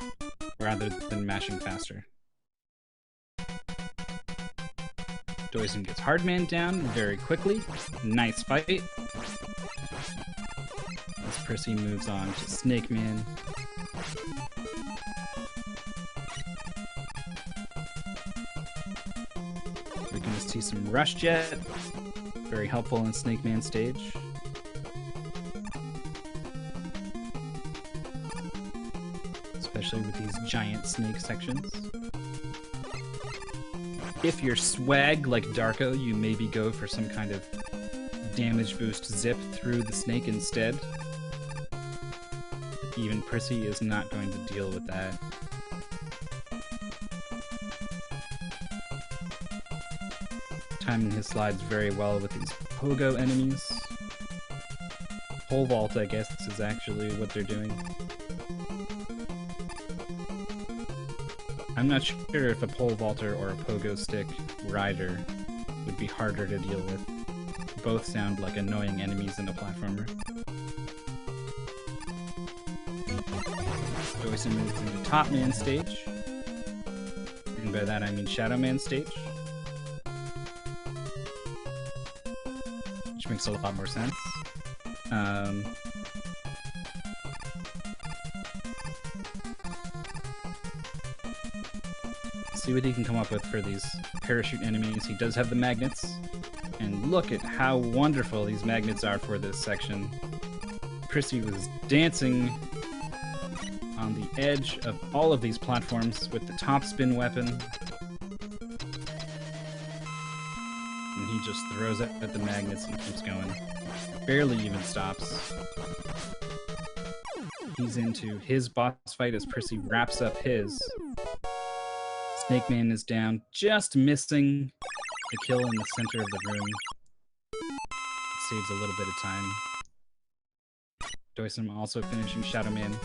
rather than mashing faster. doicm gets Hardman down very quickly. Nice fight. As Prissy moves on to Snake Man. We're gonna see some Rush Jet. Very helpful in Snake Man stage. Especially with these giant snake sections. If you're swag like Darko, you maybe go for some kind of damage boost zip through the snake instead. Even Prissy is not going to deal with that. Timing his slides very well with these pogo enemies. Pole vault, I guess, is actually what they're doing. I'm not sure if a pole vaulter or a pogo stick rider would be harder to deal with. Both sound like annoying enemies in a platformer. doicm moves into Top Man stage. And by that I mean Shadow Man stage. Which makes a lot more sense. see what he can come up with for these parachute enemies. He does have the magnets, and look at how wonderful these magnets are for this section. Prissy was dancing on the edge of all of these platforms with the top spin weapon. And he just throws it at the magnets and keeps going. Barely even stops. He's into his boss fight as Prissy wraps up his. Snake Man is down, just missing the kill in the center of the room. It saves a little bit of time. doicm also finishing Shadow Man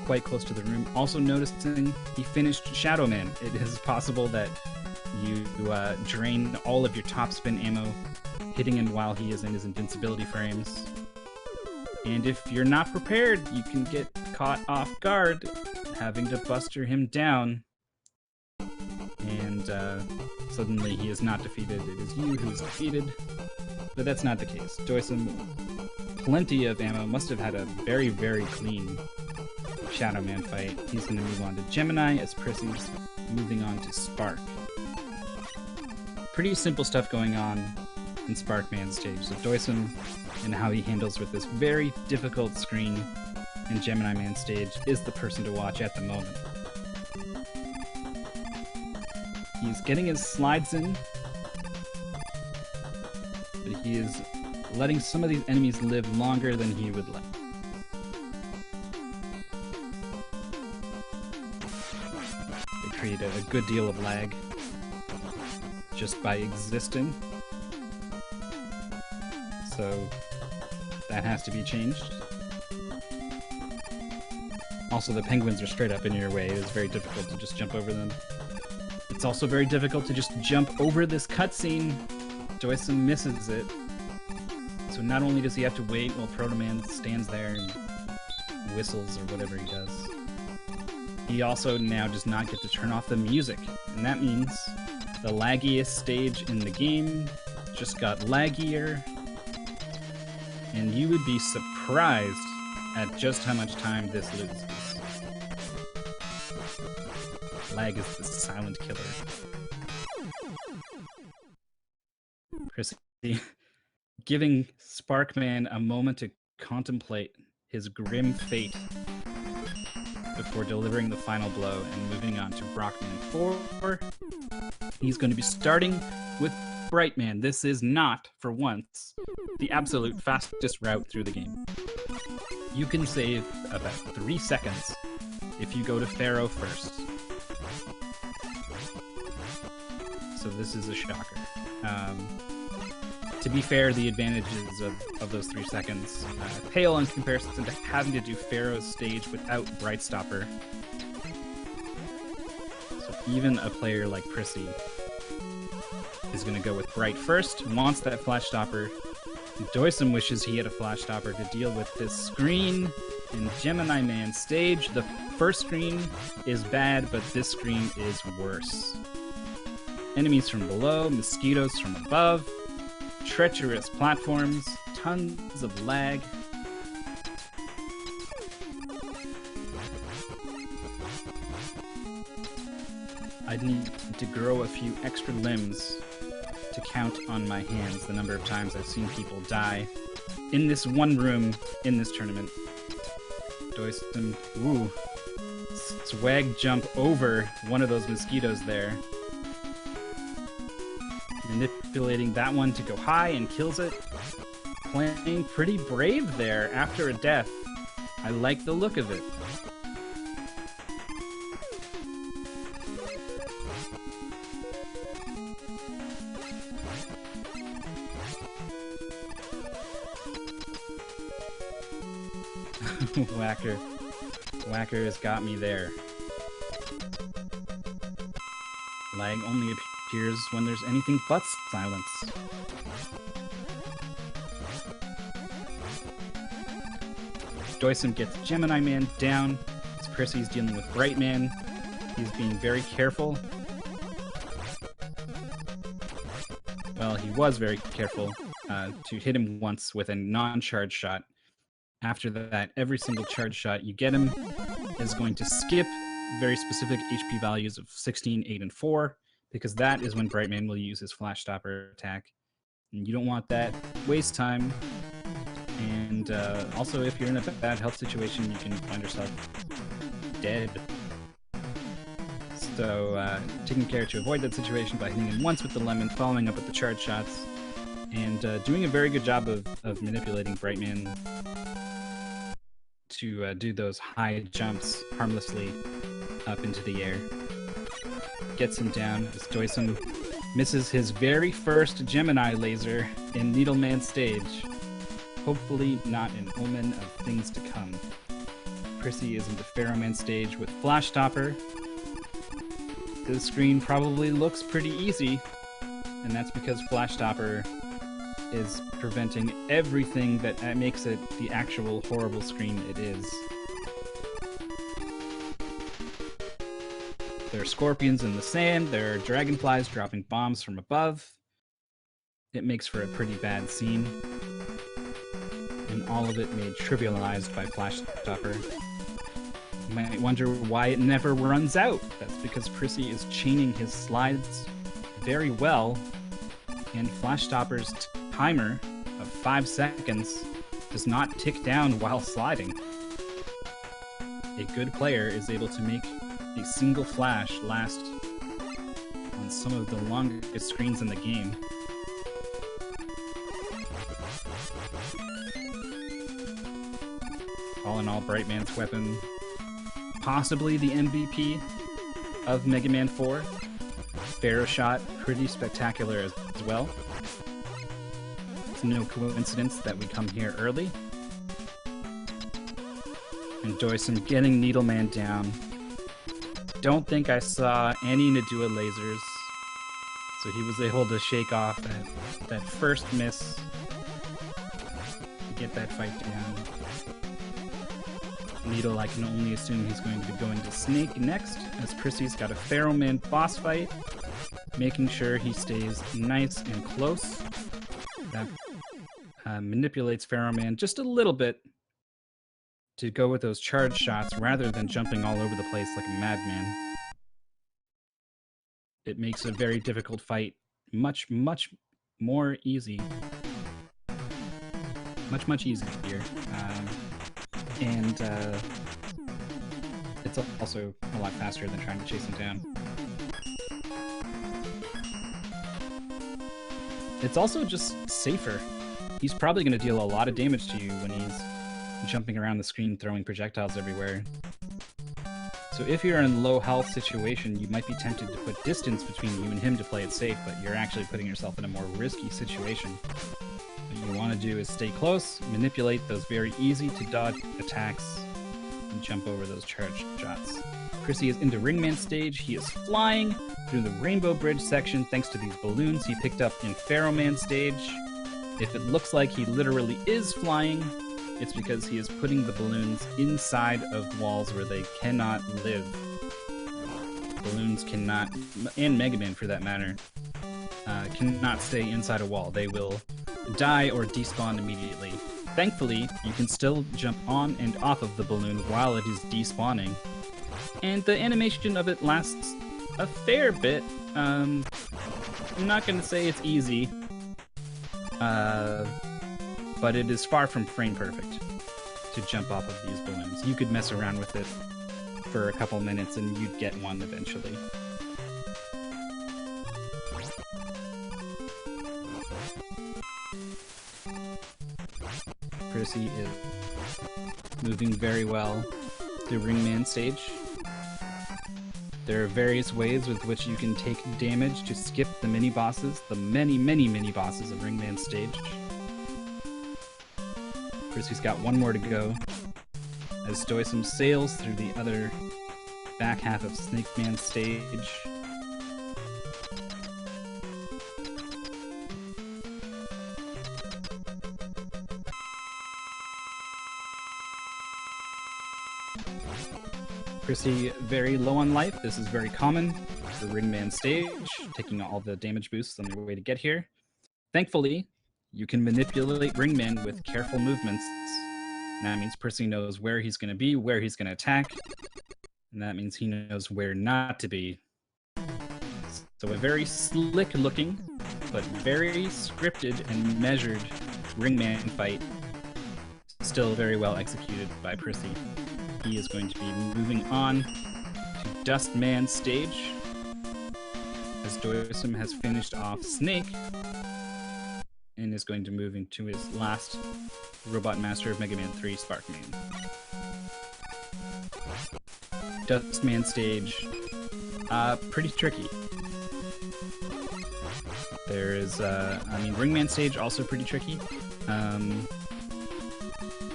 quite close to the room. Also noticing he finished Shadow Man. It is possible that you drain all of your top spin ammo, hitting him while he is in his invincibility frames. And if you're not prepared, you can get caught off guard, having to buster him down. And suddenly he is not defeated. It is you who's defeated. But that's not the case. doicm, plenty of ammo, must have had a very, very clean Shadow Man fight. He's going to move on to Gemini as Prissy's moving on to Spark. Pretty simple stuff going on in Spark Man stage. So doicm and how he handles with this very difficult screen in Gemini Man stage is the person to watch at the moment. He's getting his slides in, but he is letting some of these enemies live longer than he would like. They create a good deal of lag just by existing. So that has to be changed. Also, the penguins are straight up in your way. It is very difficult to just jump over them. It's also very difficult to just jump over this cutscene. doicm misses it. So not only does he have to wait while Proto Man stands there and whistles or whatever he does, he also now does not get to turn off the music. And that means the laggiest stage in the game just got laggier. And you would be surprised at just how much time this loses. Lag is the silent killer. Prissy giving Sparkman a moment to contemplate his grim fate before delivering the final blow and moving on to Brockman 4. He's going to be starting with Brightman. This is not, for once, the absolute fastest route through the game. You can save about 3 seconds if you go to Pharaoh first. So this is a shocker. To be fair, the advantages of those 3 seconds pale in comparison to having to do Pharaoh's stage without Bright Stopper. So even a player like Prissy is going to go with Bright first, wants that Flash Stopper. doicm wishes he had a Flash Stopper to deal with this screen in Gemini Man stage. The first screen is bad, but this screen is worse. Enemies from below, mosquitoes from above, treacherous platforms, tons of lag. I'd need to grow a few extra limbs to count on my hands the number of times I've seen people die in this one room in this tournament. doicm, ooh, swag jump over one of those mosquitoes there. Manipulating that one to go high and kills it. Playing pretty brave there after a death. I like the look of it. Whacker has got me there. Lag only appears when there's anything but silence. doicm gets Gemini Man down. As Prissy's dealing with Bright Man. He's being very careful. Well, he was very careful to hit him once with a non-charge shot. After that, every single charge shot you get him is going to skip very specific HP values of 16, 8, and 4, because that is when Brightman will use his Flash Stopper attack. And you don't want that waste time. And also, if you're in a bad health situation, you can find yourself dead. So taking care to avoid that situation by hitting him once with the lemon, following up with the charge shots, and doing a very good job of manipulating Brightman to do those high jumps harmlessly up into the air. Gets him down as doicm misses his very first Gemini laser in Needleman stage. Hopefully not an omen of things to come. Prissy is into Pharaohman stage with Flash Stopper. The screen probably looks pretty easy, and that's because Flash Stopper is preventing everything that makes it the actual horrible screen it is. There are scorpions in the sand, there are dragonflies dropping bombs from above. It makes for a pretty bad scene. And all of it made trivialized by Flash Stopper. You might wonder why it never runs out. That's because Prissy is chaining his slides very well, and Flash Stopper's timer of 5 seconds does not tick down while sliding. A good player is able to make a single flash last on some of the longest screens in the game. All in all, Brightman's weapon, possibly the MVP of Mega Man 4. Pharaoh Shot, pretty spectacular as well. It's no coincidence that we come here early. And doicm getting Needleman down. Don't think I saw any Nadua lasers, so he was able to shake off that first miss, get that fight down. Needle, I can only assume he's going to be going to Snake next, as Prissy's got a Pharaohman boss fight, making sure he stays nice and close. That manipulates Pharaohman just a little bit to go with those charge shots rather than jumping all over the place like a madman. It makes a very difficult fight much more easy. Much easier. And it's also a lot faster than trying to chase him down. It's also just safer. He's probably going to deal a lot of damage to you when he's jumping around the screen throwing projectiles everywhere. So if you're in a low health situation, you might be tempted to put distance between you and him to play it safe, but you're actually putting yourself in a more risky situation. What you want to do is stay close, manipulate those very easy to dodge attacks, and jump over those charge shots. Prissy is into Ringman stage. He is flying through the Rainbow Bridge section thanks to these balloons he picked up in Pharaohman stage. If it looks like he literally is flying, it's because he is putting the balloons inside of walls where they cannot live. Balloons cannot, and Mega Man for that matter, cannot stay inside a wall. They will die or despawn immediately. Thankfully, you can still jump on and off of the balloon while it is despawning. And the animation of it lasts a fair bit. I'm not going to say it's easy, but it is far from frame perfect to jump off of these balloons. You could mess around with it for a couple minutes and you'd get one eventually. Prissy is moving very well through Ringman stage. There are various ways with which you can take damage to skip the mini-bosses, the many mini-bosses of Ringman stage. Prissy's got one more to go, as doicm sails through the other back half of Snake Man stage. Prissy very low on life. This is very common for Ringman stage, taking all the damage boosts on your way to get here. Thankfully, you can manipulate Ringman with careful movements. That means Prissy knows where he's going to be, where he's going to attack. And that means he knows where not to be. So a very slick looking, but very scripted and measured ringman fight. Still very well executed by Prissy. He is going to be moving on to Dustman stage, as doicm has finished off Snake, and is going to move into his last Robot Master of Mega Man 3, Sparkman. Dustman stage, pretty tricky. There is, Ringman stage also pretty tricky.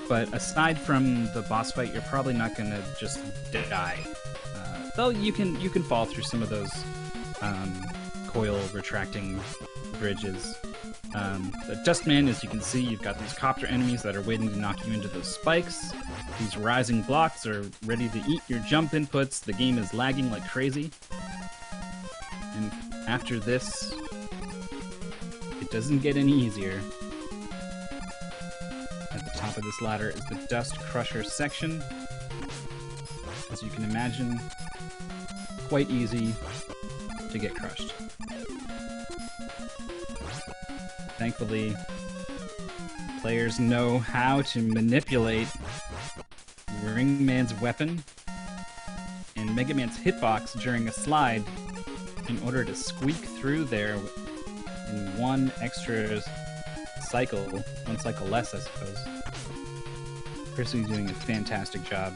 But aside from the boss fight, you're probably not gonna just die. Though you can fall through some of those coil retracting bridges. The Dustman, as you can see, you've got these copter enemies that are waiting to knock you into those spikes. These rising blocks are ready to eat your jump inputs. The game is lagging like crazy. And after this, it doesn't get any easier. At the top of this ladder is the Dust Crusher section. As you can imagine, quite easy to get crushed. Thankfully, players know how to manipulate Ringman's weapon and Mega Man's hitbox during a slide in order to squeak through there in one extra cycle, one cycle less, I suppose. Prissy's doing a fantastic job.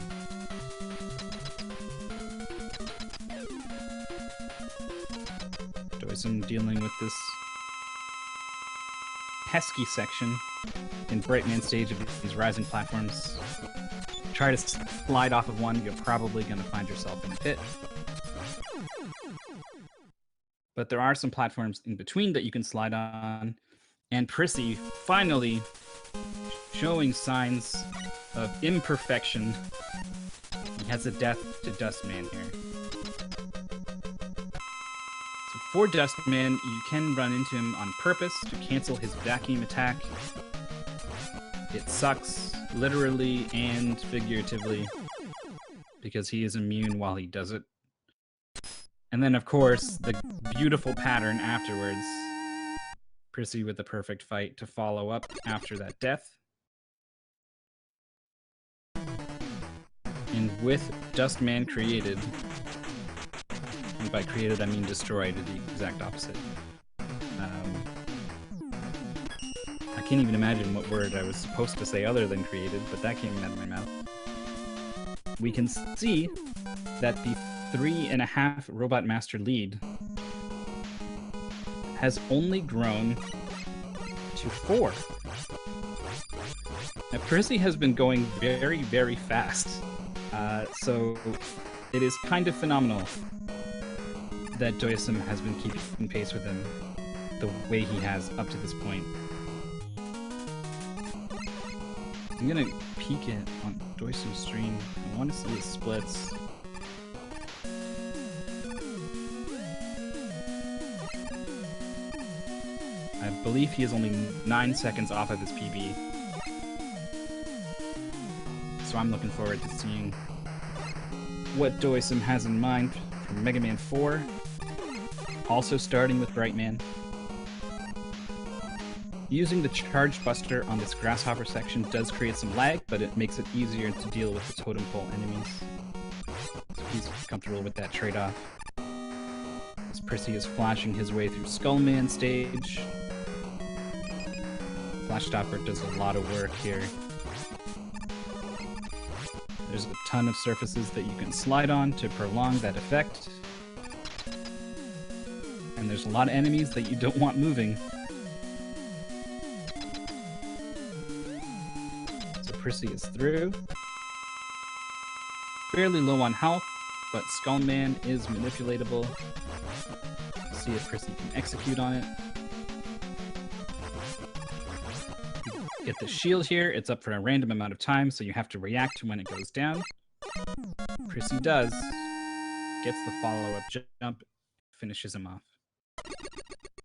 doicm dealing with this pesky section in Brightman stage of these rising platforms. Try to slide off of one, you're probably going to find yourself in a pit. But there are some platforms in between that you can slide on, and Prissy finally showing signs of imperfection. He has a death to Dustman here. So for Dustman, you can run into him on purpose to cancel his vacuum attack. It sucks, literally and figuratively, because he is immune while he does it. And then, of course, the beautiful pattern afterwards. Prissy with the perfect fight to follow up after that death. And with Dustman created, and by created I mean destroyed, the exact opposite. I can't even imagine what word I was supposed to say other than created, but that came out of my mouth. We can see that the 3.5 Robot Master lead has only grown to 4. Now, Prissy has been going very, very fast, so it is kind of phenomenal that doicm has been keeping pace with him the way he has up to this point. I'm gonna peek it on doicm's stream. I want to see his splits. I believe he is only 9 seconds off of his PB. So I'm looking forward to seeing what doicm has in mind for Mega Man 4. Also starting with Brightman. Using the Charge Buster on this Grasshopper section does create some lag, but it makes it easier to deal with the Totem Pole enemies. So he's comfortable with that trade-off. As Prissy is flashing his way through Skullman stage. Flash Stopper does a lot of work here. There's a ton of surfaces that you can slide on to prolong that effect. And there's a lot of enemies that you don't want moving. So Prissy is through. Fairly low on health, but Skullman is manipulatable. See if Prissy can execute on it. Get the shield here, it's up for a random amount of time, so you have to react to when it goes down. Prissy does. Gets the follow-up jump, finishes him off.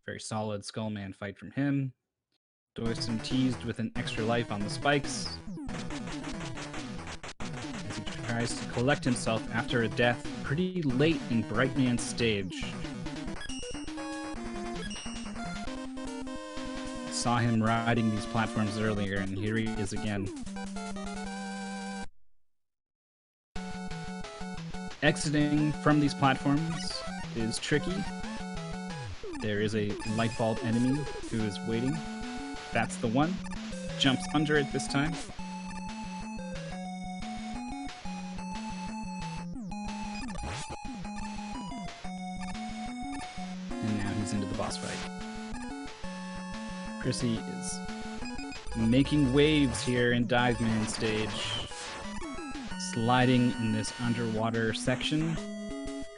Very solid Skullman fight from him. doicm teased with an extra life on the spikes. As he tries to collect himself after a death pretty late in Brightman's stage. Saw him riding these platforms earlier, and here he is again. Exiting from these platforms is tricky. There is a light bulb enemy who is waiting. That's the one. Jumps under it this time. And now he's into the boss fight. Prissy is making waves here in Dive Man stage. Sliding in this underwater section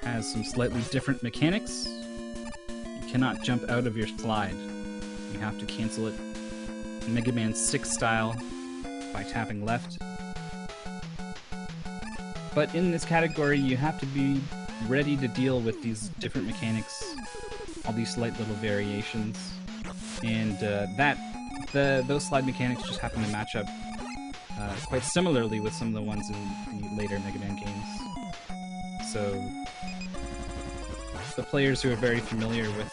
has some slightly different mechanics. You cannot jump out of your slide. You have to cancel it Mega Man 6 style by tapping left. But in this category, you have to be ready to deal with these different mechanics, all these slight little variations. And those slide mechanics just happen to match up quite similarly with some of the ones in the later Mega Man games. So the players who are very familiar with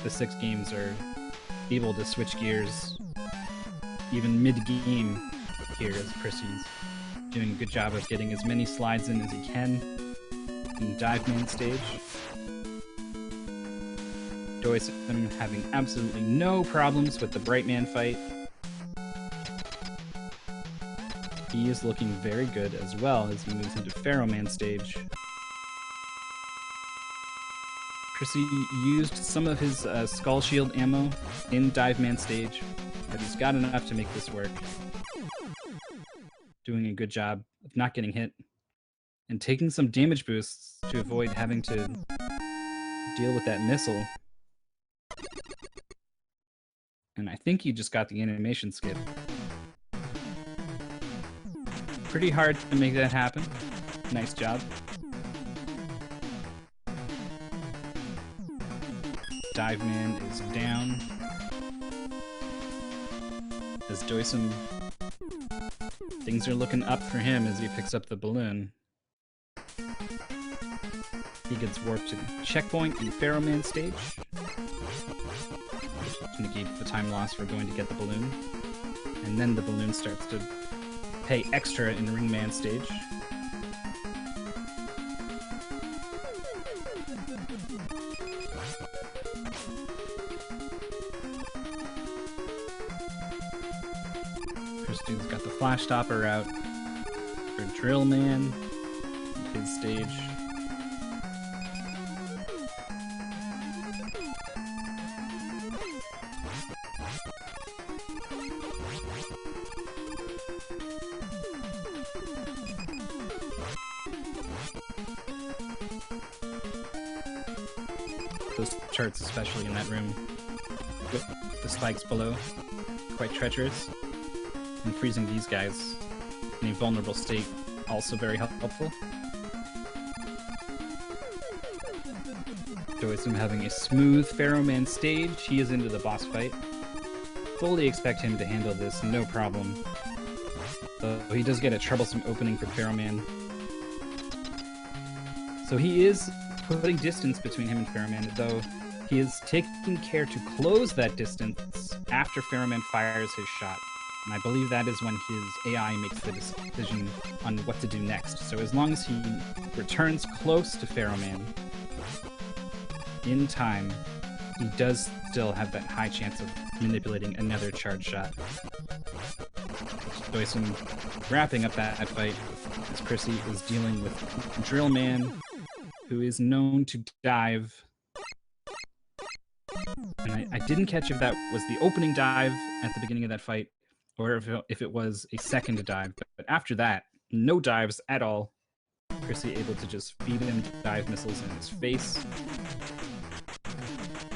the 6 games are able to switch gears even mid-game here, as Prissy's doing a good job of getting as many slides in as he can in Dive Man stage. doicm having absolutely no problems with the Brightman fight. He is looking very good as well as he moves into Pharaoh Man stage. Prissy used some of his Skull Shield ammo in Dive Man stage, but he's got enough to make this work. Doing a good job of not getting hit and taking some damage boosts to avoid having to deal with that missile. And I think he just got the animation skip. Pretty hard to make that happen. Nice job. Dive Man is down. As doicm, things are looking up for him as he picks up the balloon. He gets warped to the checkpoint in Pharaoh Man stage. To negate the time loss for going to get the balloon. And then the balloon starts to pay extra in Ring Man stage. Christian's got the Flash Stopper out for Drill Man, his stage. Those charts, especially in that room, with the spikes below, quite treacherous. And freezing these guys in a vulnerable state, also very helpful. doicm having a smooth Pharaoh Man stage. He is into the boss fight. Fully expect him to handle this, no problem. Though he does get a troublesome opening for Pharaoh Man. So he is putting distance between him and Pharaoh Man, though he is taking care to close that distance after Pharaoh Man fires his shot. And I believe that is when his AI makes the decision on what to do next. So as long as he returns close to Pharaoh Man in time, he does still have that high chance of manipulating another charge shot. doicm wrapping up that fight as Prissy is dealing with Drill Man, who is known to dive. And I didn't catch if that was the opening dive at the beginning of that fight, or if it was a second dive. But after that, no dives at all. Prissy able to just feed him dive missiles in his face.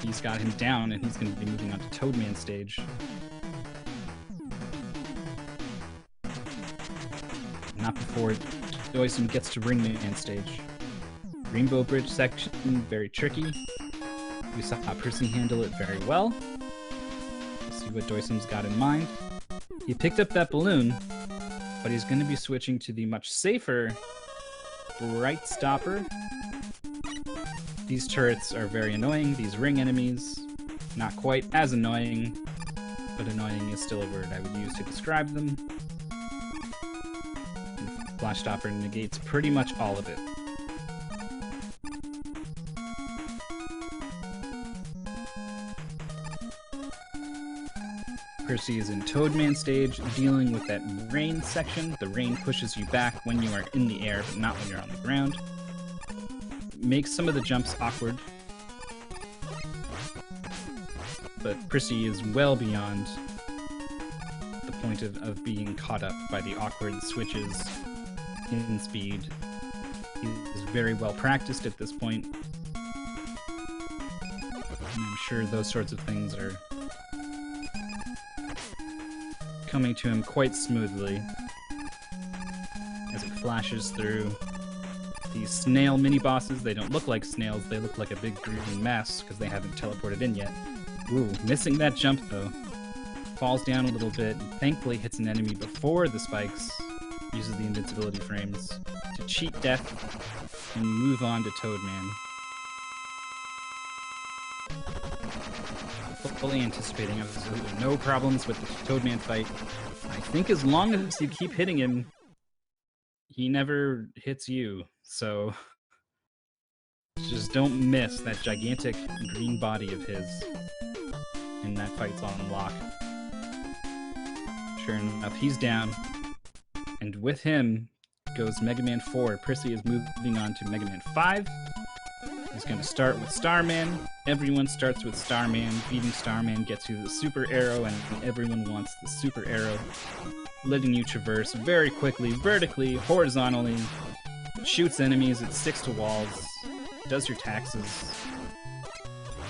He's got him down, and he's going to be moving on to Toadman stage. Not before doicm gets to Ring Man stage. Rainbow Bridge section, very tricky. We saw Prissy handle it very well. Let's see what doicm's got in mind. He picked up that balloon, but he's going to be switching to the much safer Bright Stopper. These turrets are very annoying. These ring enemies, not quite as annoying, but annoying is still a word I would use to describe them. And Flash Stopper negates pretty much all of it. Percy is in Toadman stage, dealing with that rain section. The rain pushes you back when you are in the air, but not when you're on the ground. Makes some of the jumps awkward. But Percy is well beyond the point of being caught up by the awkward switches in speed. He is very well practiced at this point. And I'm sure those sorts of things are coming to him quite smoothly as he flashes through these snail mini-bosses. They don't look like snails, they look like a big green mess because they haven't teleported in yet. Ooh, missing that jump though. Falls down a little bit and thankfully hits an enemy before the spikes. Uses the invincibility frames to cheat death and move on to Toadman. Fully anticipating absolutely no problems with the Toadman fight. I think as long as you keep hitting him, he never hits you, so just don't miss that gigantic green body of his, and that fight's on lock. Sure enough, he's down, and with him goes Mega Man 4. Prissy is moving on to Mega Man 5. He's going to start with Starman. Everyone starts with Starman. Beating Starman gets you the super arrow, and everyone wants the super arrow, letting you traverse very quickly, vertically, horizontally. It shoots enemies, it sticks to walls, does your taxes.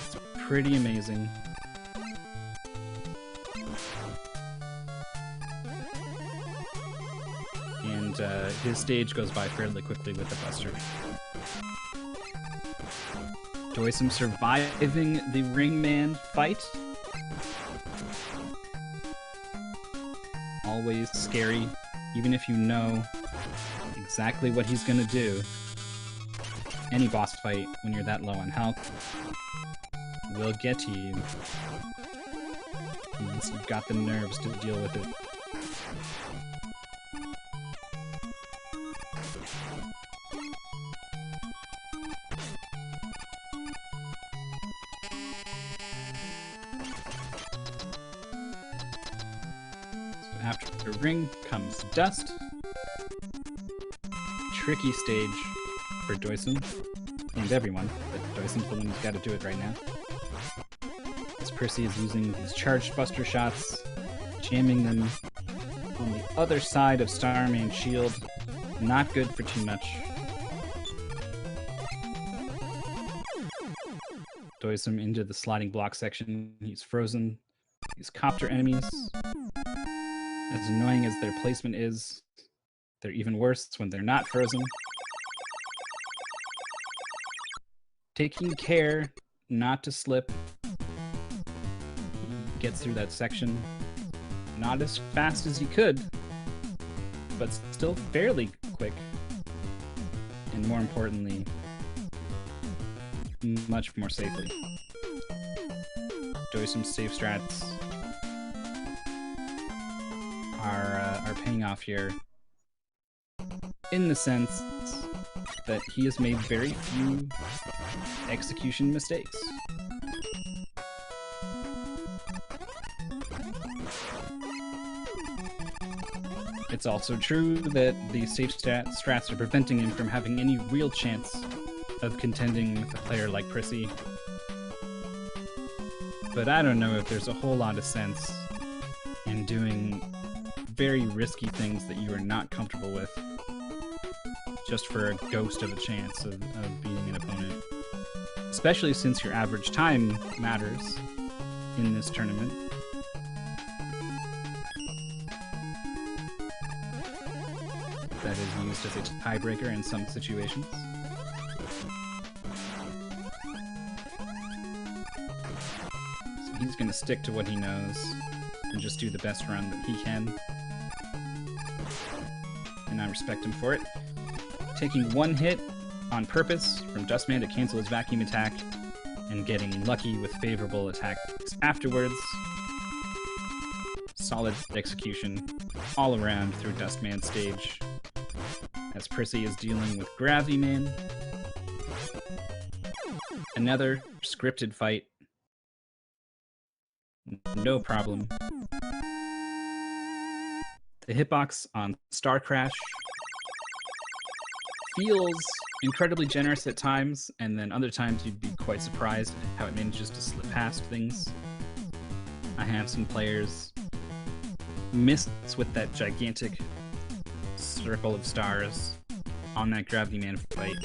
It's pretty amazing. And his stage goes by fairly quickly with the Buster. doicm surviving the Ringman fight. Always scary, even if you know exactly what he's gonna do. Any boss fight, when you're that low on health, will get to you. Unless you've got the nerves to deal with it. After Ring comes Dust. Tricky stage for doicm, and everyone, but doicm's the one who's got to do it right now. As Percy is using his charged Buster shots, jamming them on the other side of Starman's shield. Not good for too much. doicm into the sliding block section. He's frozen. These copter enemies, as annoying as their placement is, they're even worse when they're not frozen. Taking care not to slip. Gets through that section. Not as fast as he could, but still fairly quick. And more importantly, much more safely. doicm's safe strats are paying off here, in the sense that he has made very few execution mistakes. It's also true that the safe strats are preventing him from having any real chance of contending with a player like Prissy. But I don't know if there's a whole lot of sense in doing very risky things that you are not comfortable with just for a ghost of a chance of beating an opponent. Especially since your average time matters in this tournament. That is used as a tiebreaker in some situations. So he's going to stick to what he knows and just do the best run that he can. respect him for it. Taking one hit on purpose from Dustman to cancel his vacuum attack, and getting lucky with favorable attacks afterwards. Solid execution all around through Dustman stage, as Prissy is dealing with Gravity Man. Another scripted fight. No problem. The hitbox on Star Crash feels incredibly generous at times, and then other times you'd be quite surprised at how it manages to slip past things. I have some players miss with that gigantic circle of stars on that Gravity Man fight.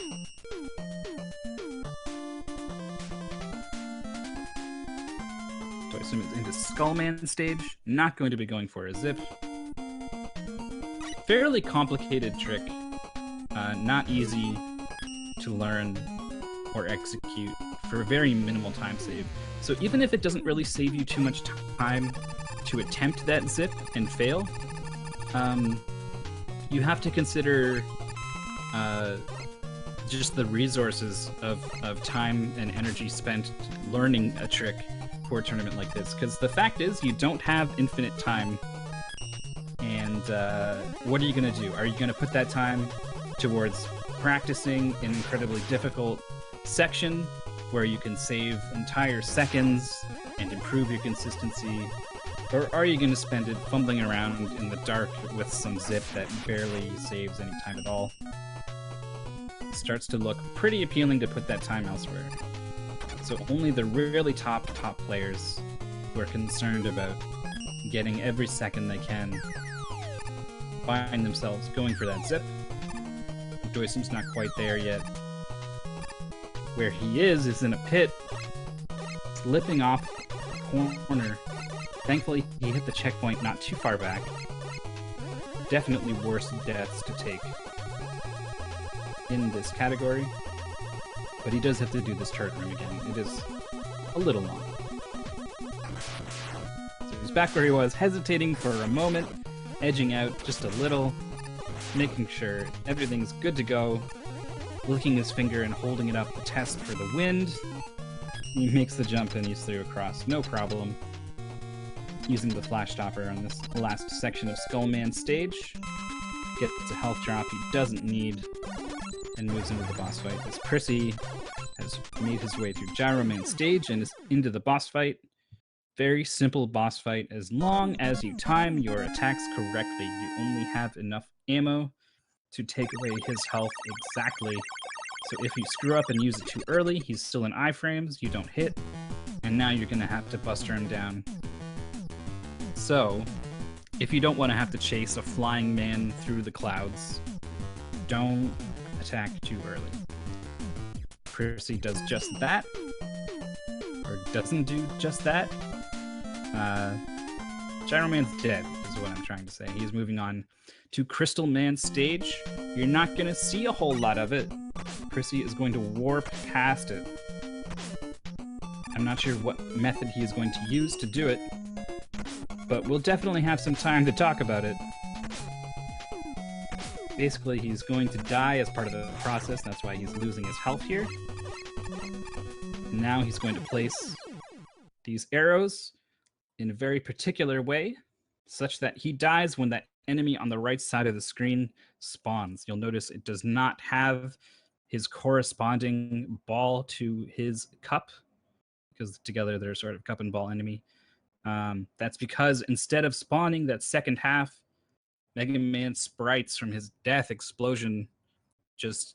Doicm is into Skullman stage. Not going to be going for a zip. Fairly complicated trick. Not easy to learn or execute for a very minimal time save. So even if it doesn't really save you too much time to attempt that zip and fail, you have to consider just the resources of time and energy spent learning a trick for a tournament like this. Because the fact is, you don't have infinite time. And what are you going to do? Are you going to put that time towards practicing an incredibly difficult section where you can save entire seconds and improve your consistency? Or are you going to spend it fumbling around in the dark with some zip that barely saves any time at all? It starts to look pretty appealing to put that time elsewhere. So only the really top players who are concerned about getting every second they can find themselves going for that zip. Doicm's not quite there yet. Where he is in a pit, slipping off the corner. Thankfully, he hit the checkpoint not too far back. Definitely worse deaths to take in this category. But he does have to do this turret room again. It is a little long. So he's back where he was, hesitating for a moment, edging out just a little, making sure everything's good to go, licking his finger and holding it up to test for the wind. He makes the jump and he's through across, no problem. Using the flash stopper on this last section of Skullman stage. Gets a health drop he doesn't need, and moves into the boss fight as Prissy has made his way through Gyro Man stage and is into the boss fight. Very simple boss fight. As long as you time your attacks correctly, you only have enough ammo to take away his health exactly. So if you screw up and use it too early, he's still in iframes, you don't hit, and now you're going to have to buster him down. So, if you don't want to have to chase a flying man through the clouds, don't attack too early. Prissy does just that, or doesn't do just that. Gyro Man's dead, is what I'm trying to say. He's moving on to Crystal Man stage. You're not going to see a whole lot of it. Prissy is going to warp past it. I'm not sure what method he is going to use to do it, but we'll definitely have some time to talk about it. Basically, he's going to die as part of the process. That's why he's losing his health here. Now he's going to place these arrows in a very particular way, such that he dies when that enemy on the right side of the screen spawns. You'll notice it does not have his corresponding ball to his cup, because together they're sort of cup and ball enemy. That's because instead of spawning that second half, Mega Man sprites from his death explosion just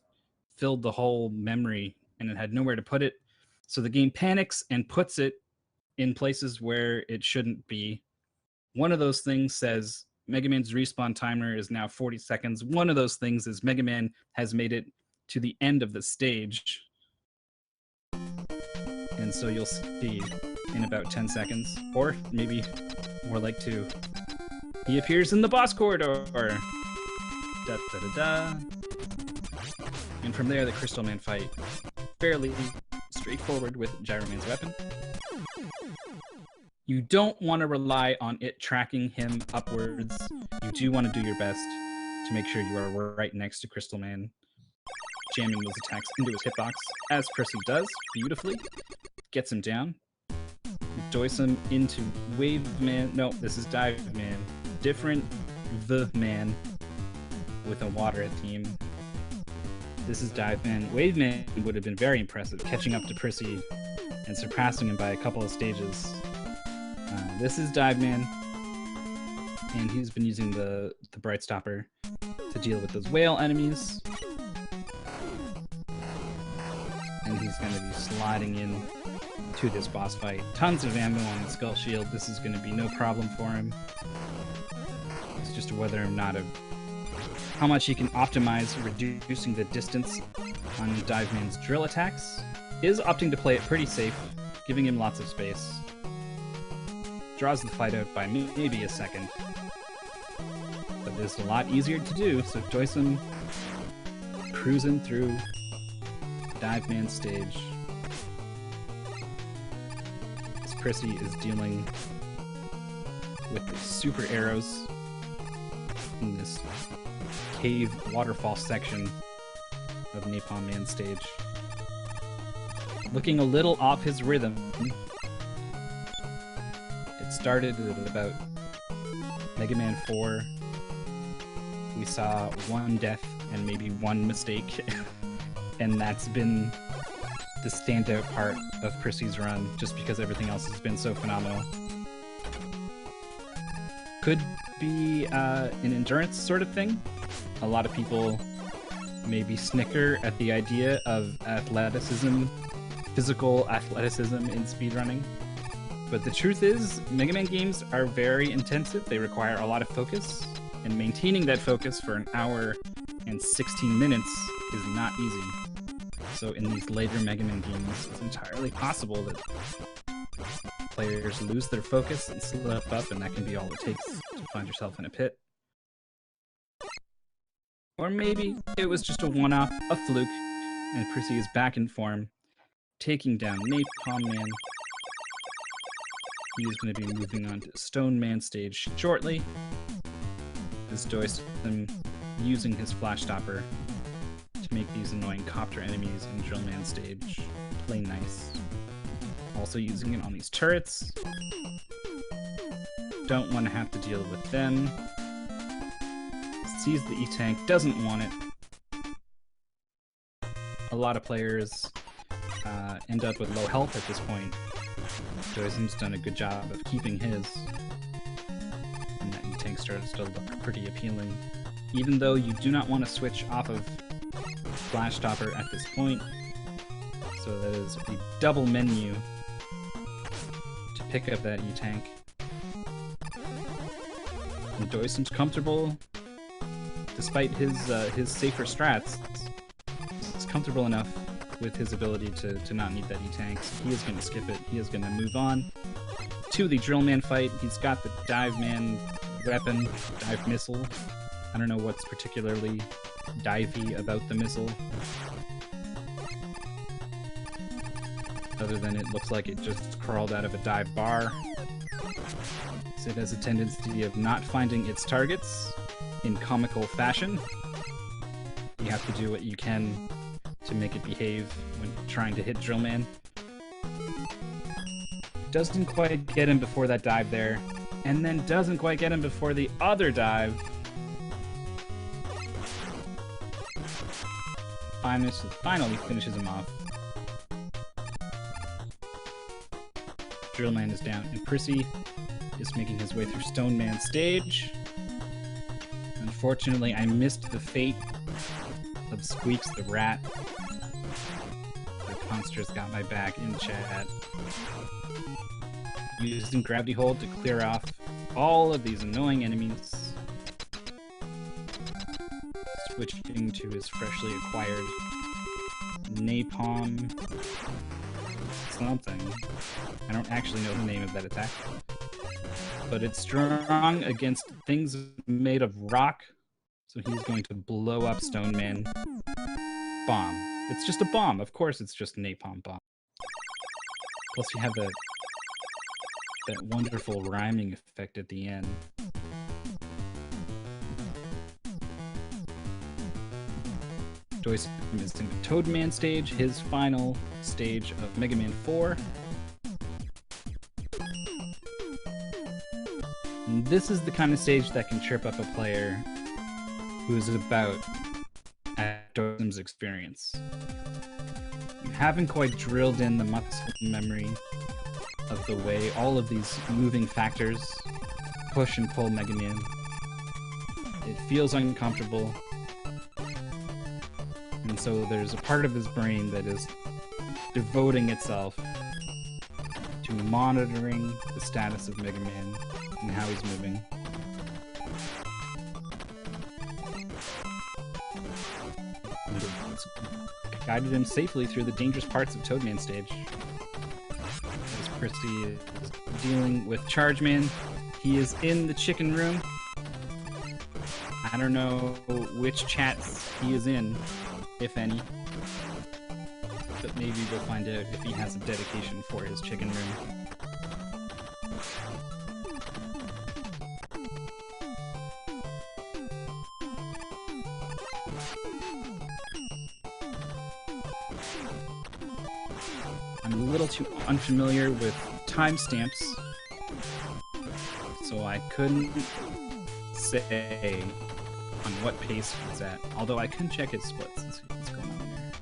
filled the whole memory, and it had nowhere to put it. So the game panics and puts it in places where it shouldn't be. One of those things says Mega Man's respawn timer is now 40 seconds. One of those things is Mega Man has made it to the end of the stage. And so you'll see in about 10 seconds, or maybe more like 2. He appears in the boss corridor. Da, da, da, da. And from there, the Crystal Man fight. Fairly straightforward with Gyro Man's weapon. You don't want to rely on it tracking him upwards. You do want to do your best to make sure you are right next to Crystal Man, jamming those attacks into his hitbox, as Prissy does beautifully. Gets him down. Doicm into Wave Man. No, this is Dive Man. Different the man with a water theme. This is Dive Man. Wave Man would have been very impressive, catching up to Prissy and surpassing him by a couple of stages. This is Dive Man, and he's been using the Bright Stopper to deal with those whale enemies. And he's going to be sliding in to this boss fight. Tons of ammo on the Skull Shield. This is going to be no problem for him. It's just whether or not how much he can optimize reducing the distance on Dive Man's drill attacks. Is opting to play it pretty safe, giving him lots of space. Draws the fight out by maybe a second. But it's a lot easier to do, so doicm cruising through Dive Man stage. As Prissy is dealing with the super arrows in this cave waterfall section of Napalm Man stage. Looking a little off his rhythm. It started at about Mega Man 4. We saw one death and maybe one mistake, and that's been the standout part of Prissy's run, just because everything else has been so phenomenal. Could be an endurance sort of thing. A lot of people maybe snicker at the idea of athleticism, physical athleticism in speedrunning. But the truth is, Mega Man games are very intensive. They require a lot of focus, and maintaining that focus for an hour and 16 minutes is not easy. So in these later Mega Man games, it's entirely possible that players lose their focus and slip up, and that can be all it takes to find yourself in a pit. Or maybe it was just a one-off, a fluke, and Prissy is back in form, taking down Napalm Man. He is going to be moving on to Stone Man stage shortly. As doicm using his Flash Stopper to make these annoying copter enemies in Drill Man stage play nice. Also using it on these turrets. Don't want to have to deal with them. Sees the E-Tank, doesn't want it. A lot of players end up with low health at this point. doicm's done a good job of keeping his. And that E-Tank starts to look pretty appealing. Even though you do not want to switch off of Flash Stopper at this point. So that is a double menu to pick up that E-Tank. And doicm's comfortable. Despite his safer strats, he's comfortable enough with his ability to not need that E-Tank. So he is going to skip it. He is going to move on to the Drill Man fight. He's got the Dive Man weapon, Dive Missile. I don't know what's particularly divey about the missile, other than it looks like it just crawled out of a dive bar. So it has a tendency of not finding its targets in comical fashion. You have to do what you can to make it behave when trying to hit Drill Man. Doesn't quite get him before that dive there, and then doesn't quite get him before the other dive. Finally finishes him off. Drill Man is down, and Prissy is making his way through Stone Man stage. Unfortunately, I missed the fate of Squeaks the Rat. The Monster's got my back in chat. Using Gravity Hold to clear off all of these annoying enemies. Switching to his freshly acquired Napalm something. I don't actually know the name of that attack. But it's strong against things made of rock, so he's going to blow up Stone Man. Bomb. It's just a bomb. Of course it's just a napalm bomb. Plus you have that wonderful rhyming effect at the end. doicm is in the Toadman stage, his final stage of Mega Man 4. And this is the kind of stage that can trip up a player who's about at doicm's experience. You haven't quite drilled in the muscle memory of the way all of these moving factors push and pull Mega Man. It feels uncomfortable. And so there's a part of his brain that is devoting itself to monitoring the status of Mega Man and how he's moving. And it's guided him safely through the dangerous parts of Toadman stage. As Prissii is dealing with Charge Man, he is in the chicken room. I don't know which chats he is in, if any. But maybe we'll find out if he has a dedication for his chicken room. I'm a little too unfamiliar with timestamps, so I couldn't say on what pace he's at, although I can check his splits and see what's going on there.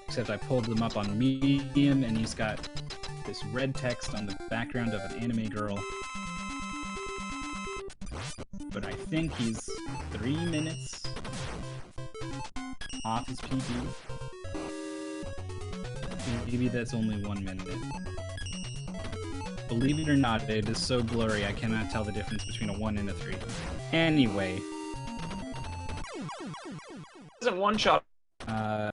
Except I pulled them up on medium, and he's got this red text on the background of an anime girl. But I think he's 3 minutes off his PB. Maybe that's only 1 minute. Believe it or not, it is so blurry I cannot tell the difference between a 1 and a 3. Anyway. Isn't one shot.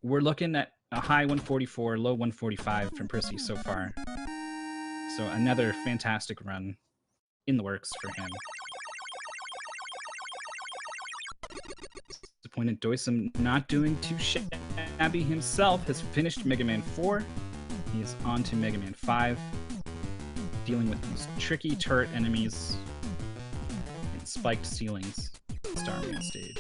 We're looking at a high 144, low 145 from Prissii so far. So another fantastic run in the works for him. Disappointed doicm not doing too shabby himself has finished Mega Man 4. He's on to Mega Man 5. Dealing with these tricky turret enemies and spiked ceilings in the Starman stage.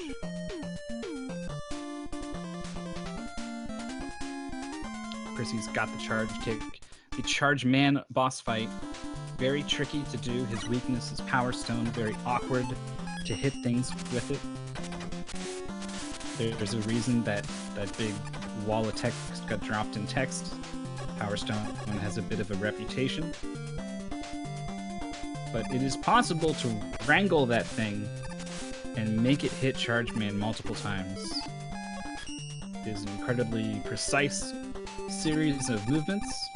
Prissii's got the charge kick. The Charge Man boss fight, very tricky to do. His weakness is Power Stone, very awkward to hit things with it. There's a reason that that big wall of text got dropped in text. Power Stone has a bit of a reputation. But it is possible to wrangle that thing and make it hit Charge Man multiple times. It is an incredibly precise series of movements,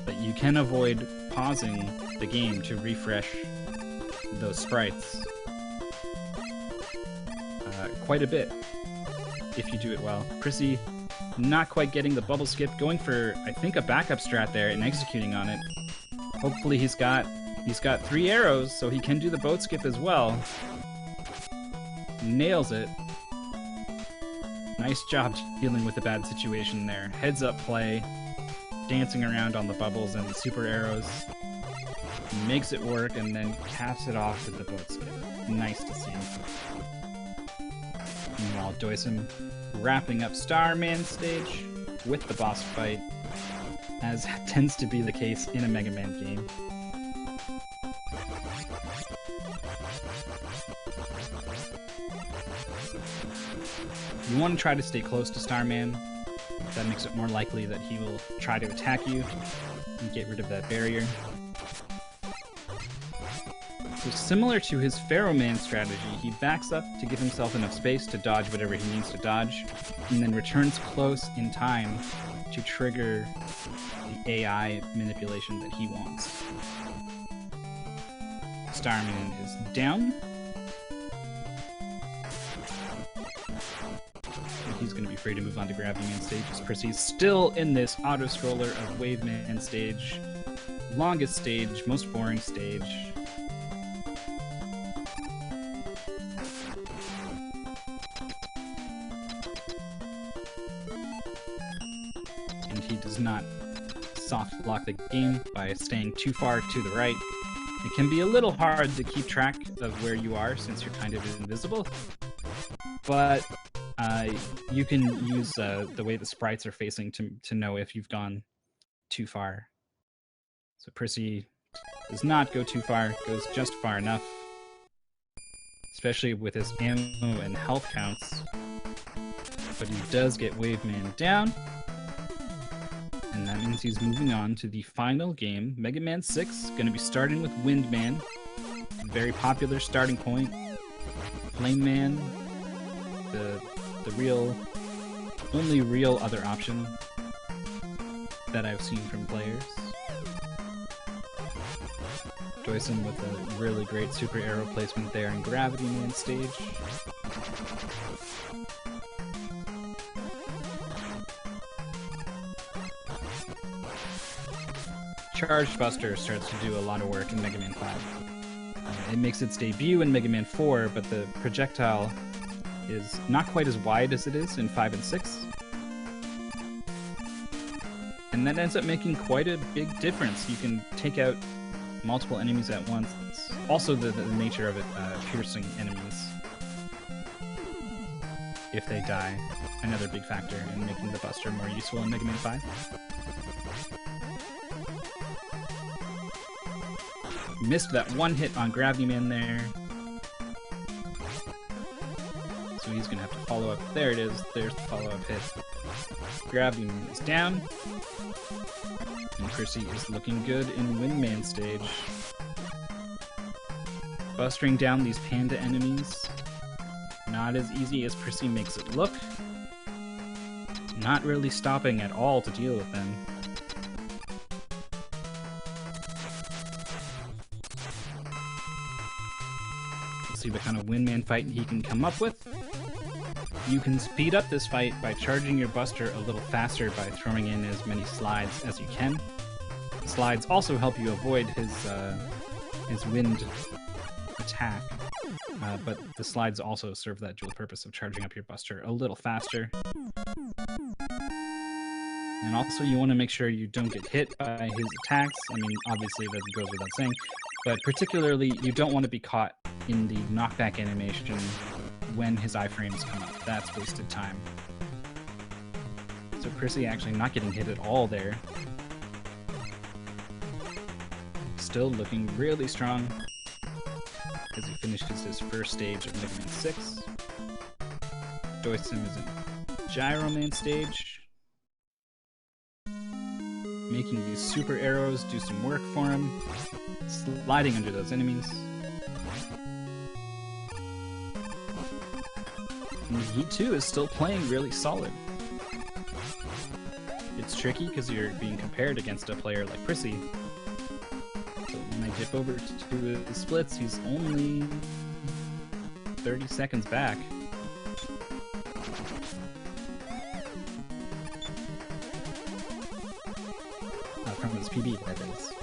but you can avoid pausing the game to refresh those sprites quite a bit if you do it well. Prissii not quite getting the bubble skip, going for, I think, a backup strat there and executing on it. Hopefully he's got 3 arrows, so he can do the boat skip as well. Nails it. Nice job dealing with a bad situation there. Heads up play, dancing around on the bubbles and the super arrows. Makes it work and then caps it off with the boat skip. Nice to see. Meanwhile, doicm wrapping up Starman stage with the boss fight, as tends to be the case in a Mega Man game. You want to try to stay close to Starman. That makes it more likely that he will try to attack you and get rid of that barrier. So similar to his Pharaoh Man strategy, he backs up to give himself enough space to dodge whatever he needs to dodge, and then returns close in time to trigger the AI manipulation that he wants. Starman is down. And he's going to be free to move on to Gravity Man stage, as Prissii's still in this auto-scroller of Wave Man stage. Longest stage, most boring stage. And he does not soft lock the game by staying too far to the right. It can be a little hard to keep track of where you are since you're kind of invisible, but you can use the way the sprites are facing to know if you've gone too far. So Prissy does not go too far, goes just far enough, especially with his ammo and health counts. But he does get Wave Man down, and that means he's moving on to the final game. Mega Man 6, going to be starting with Wind Man, very popular starting point. Flame Man, the only real other option that I've seen from players. doicm with a really great super arrow placement there in Gravity Man stage. Charged Buster starts to do a lot of work in Mega Man 5. It makes its debut in Mega Man 4, but the projectile is not quite as wide as it is in 5 and 6. And that ends up making quite a big difference. You can take out multiple enemies at once. It's also the nature of it piercing enemies if they die. Another big factor in making the Buster more useful in Mega Man 5. Missed that one hit on Gravity Man there. So he's gonna have to follow up. There it is. There's the follow-up hit. Gravity Man is down. And Prissy is looking good in Windman stage. Bustering down these panda enemies. Not as easy as Prissy makes it look. Not really stopping at all to deal with them. See what kind of Windman fight he can come up with. You can speed up this fight by charging your Buster a little faster by throwing in as many slides as you can. Slides also help you avoid his wind attack, but the slides also serve that dual purpose of charging up your Buster a little faster. And also you want to make sure you don't get hit by his attacks. I mean, obviously that goes without saying, but particularly you don't want to be caught in the knockback animation when his iframes come up. That's wasted time. So Prissy actually not getting hit at all there. Still looking really strong as he finishes his first stage of Mega Man 6. doicm is in Gyro Man stage. Making these super arrows do some work for him. Sliding under those enemies. And he too is still playing really solid. It's tricky because you're being compared against a player like Prissy. So when I dip over to his splits, he's only 30 seconds back. From his PB, that is.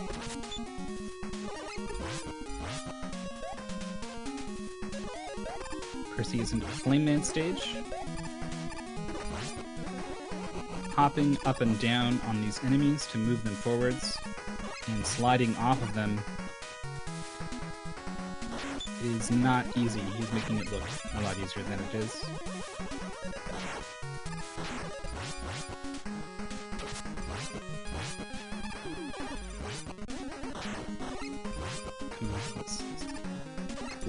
Prissy is into Flame Man stage. Hopping up and down on these enemies to move them forwards, and sliding off of them is not easy. He's making it look a lot easier than it is.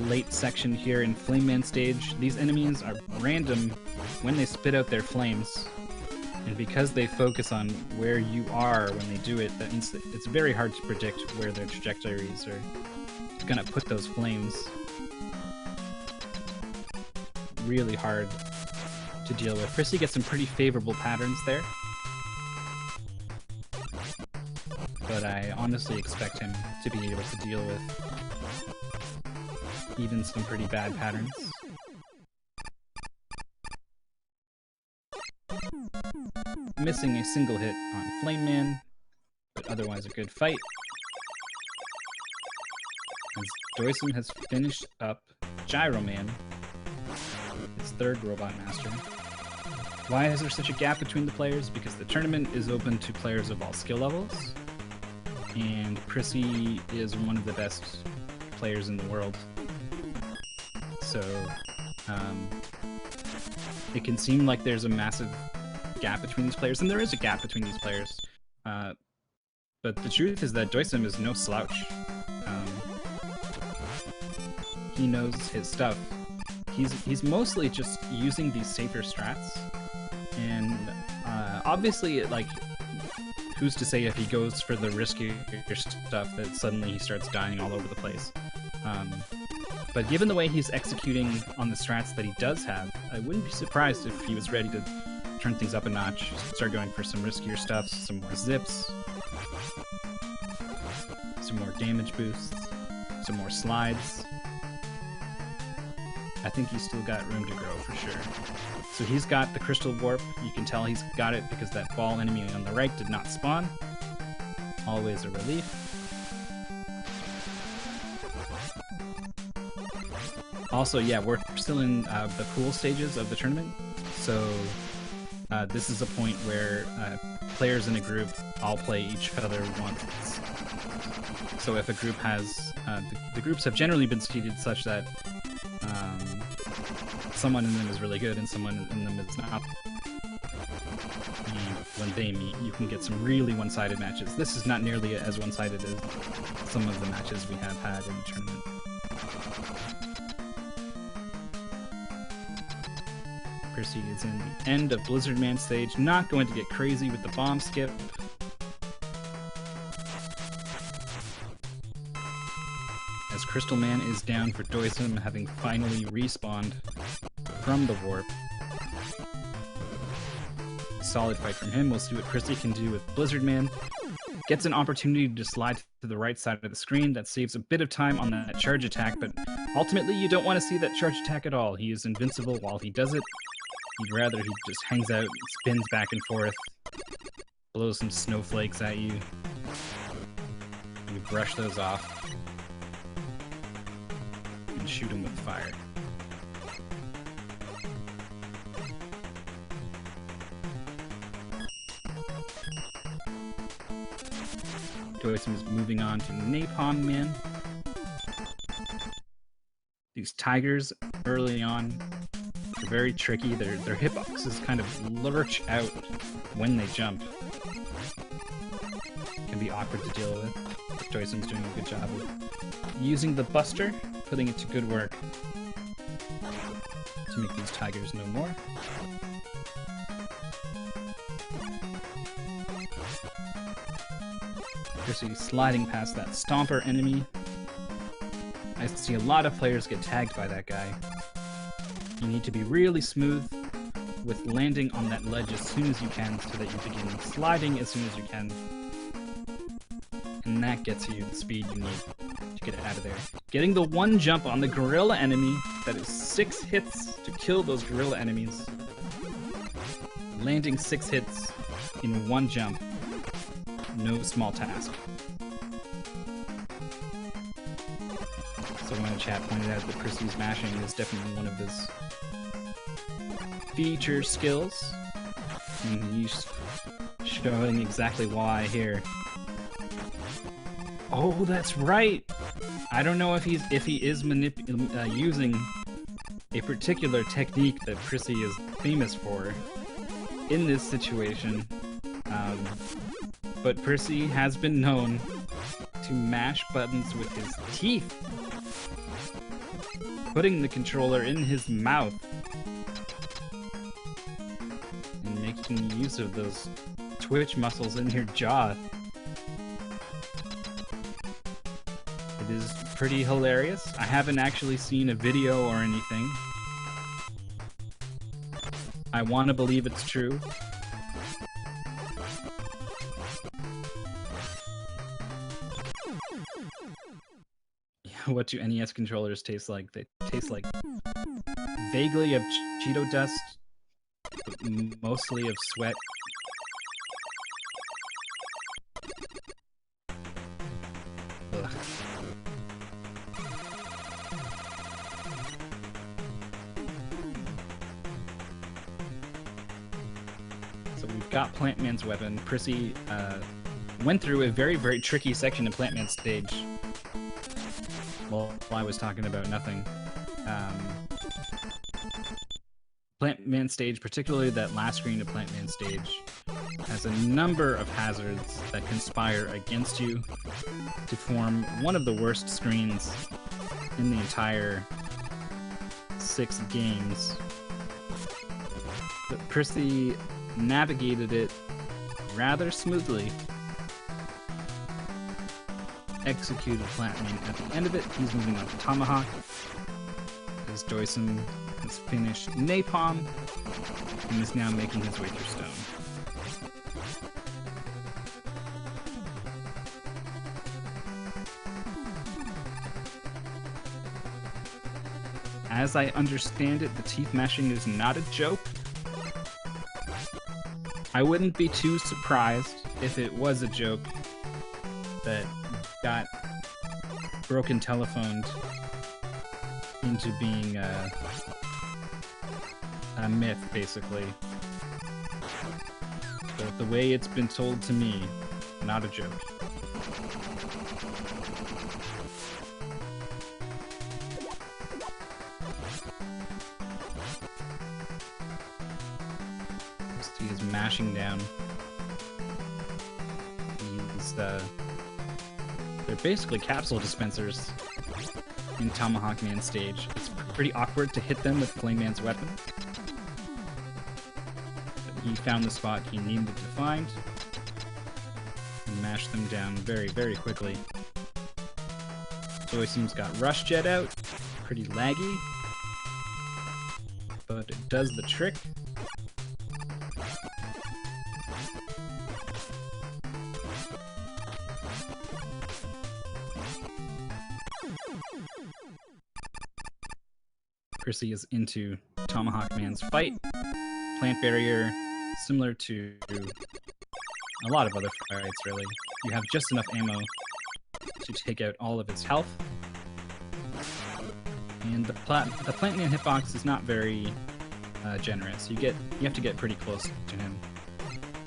Late section here in Flame Man stage. These enemies are random when they spit out their flames, and because they focus on where you are when they do it, that means that it's very hard to predict where their trajectories are gonna put those flames. Really hard to deal with. Prissy gets some pretty favorable patterns there, but I honestly expect him to be able to deal with even some pretty bad patterns. Missing a single hit on Flame Man, but otherwise a good fight. As doicm has finished up Gyro Man, his third Robot Master. Why is there such a gap between the players? Because the tournament is open to players of all skill levels. and Prissy is one of the best players in the world. So it can seem like there's a massive gap between these players, and there is a gap between these players. But the truth is that doicm is no slouch. He knows his stuff. He's mostly just using these safer strats, and obviously, like, who's to say if he goes for the riskier stuff that suddenly he starts dying all over the place. But given the way he's executing on the strats that he does have, I wouldn't be surprised if he was ready to turn things up a notch, start going for some riskier stuff, some more zips, some more damage boosts, some more slides. I think he's still got room to grow for sure. So he's got the crystal warp. You can tell he's got it because that ball enemy on the right did not spawn. Always a relief. Also, yeah, we're still in the pool stages of the tournament. So this is a point where players in a group all play each other once. So if a group has... the groups have generally been seeded such that someone in them is really good and someone in them is not. And when they meet, you can get some really one-sided matches. This is not nearly as one-sided as some of the matches we have had in the tournament. Prissy is in the end of Blizzard Man stage, not going to get crazy with the bomb skip. As Crystal Man is down for doicm, having finally respawned from the warp. Solid fight from him. We'll see what Prissy can do with Blizzard Man. Gets an opportunity to slide to the right side of the screen. That saves a bit of time on that charge attack, but ultimately you don't want to see that charge attack at all. He is invincible while he does it. You'd rather he just hangs out, spins back and forth, blows some snowflakes at you. You brush those off and shoot him with fire. doicm is moving on to Napalm Man. These tigers early on are very tricky. Their hitboxes kind of lurch out when they jump. Can be awkward to deal with. doicm's doing a good job of using the Buster, putting it to good work to make these tigers no more. Prissy sliding past that Stomper enemy. I see a lot of players get tagged by that guy. You need to be really smooth with landing on that ledge as soon as you can so that you begin sliding as soon as you can. And that gets you the speed you need to get out of there. Getting the one jump on the gorilla enemy, that is 6 hits to kill those gorilla enemies. Landing 6 hits in one jump. No small task. Someone in the chat pointed out that Prissy's mashing is definitely one of his feature skills. And he's showing exactly why here. Oh, that's right! I don't know if he is using a particular technique that Prissy is famous for in this situation. But Prissy has been known to mash buttons with his teeth, putting the controller in his mouth and making use of those twitch muscles in your jaw. It is pretty hilarious. I haven't actually seen a video or anything. I want to believe it's true. What do NES controllers taste like? They taste like vaguely of Cheeto dust, but mostly of sweat. Ugh. So we've got Plant Man's weapon. Prissy went through a very, very tricky section in Plant Man stage. Well, I was talking about nothing. Plant Man stage, particularly that last screen of Plant Man stage, has a number of hazards that conspire against you to form one of the worst screens in the entire 6 games. But Prissy navigated it rather smoothly. Executed Plant Man. At the end of it, he's moving on to Tomahawk, as doicm has finished Napalm and is now making his way through Stone. As I understand it, the teeth mashing is not a joke. I wouldn't be too surprised if it was a joke that got broken telephoned into being a myth, basically. But the way it's been told to me, not a joke. He is mashing down. They're basically capsule dispensers in Tomahawk Man stage. It's pretty awkward to hit them with Flame Man's weapon. But he found the spot he needed to find and mashed them down very, very quickly. doicm's got Rush Jet out. Pretty laggy, but it does the trick. Prissy is into Tomahawk Man's fight. Plant Barrier, similar to a lot of other fights, really. You have just enough ammo to take out all of its health. And the Plant Man hitbox is not very generous. You have to get pretty close to him.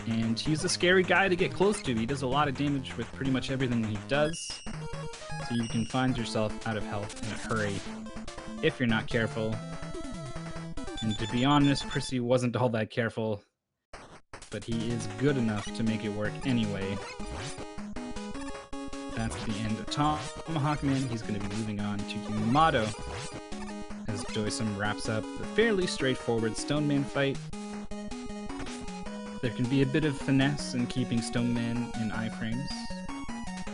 And he's a scary guy to get close to. He does a lot of damage with pretty much everything he does. So you can find yourself out of health in a hurry if you're not careful. And to be honest, Prissy wasn't all that careful, but he is good enough to make it work anyway. That's the end of Tomahawk Man. He's going to be moving on to Yamato as doicm wraps up the fairly straightforward Stone Man fight. There can be a bit of finesse in keeping Stone Man in iframes,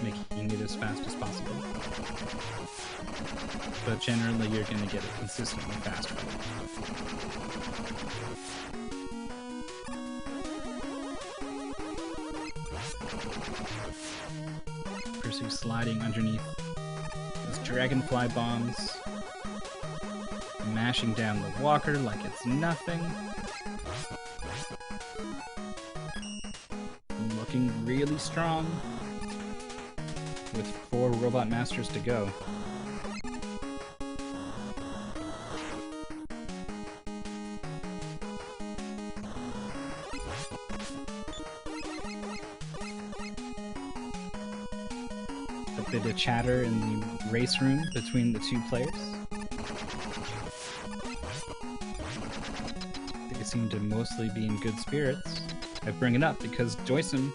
making it as fast as possible. But generally, you're going to get a consistently fast fight. Pursue sliding underneath his dragonfly bombs, mashing down the walker like it's nothing. Looking really strong, with 4 Robot Masters to go. A bit of chatter in the race room between the 2 players. They seem to mostly be in good spirits. I bring it up because doicm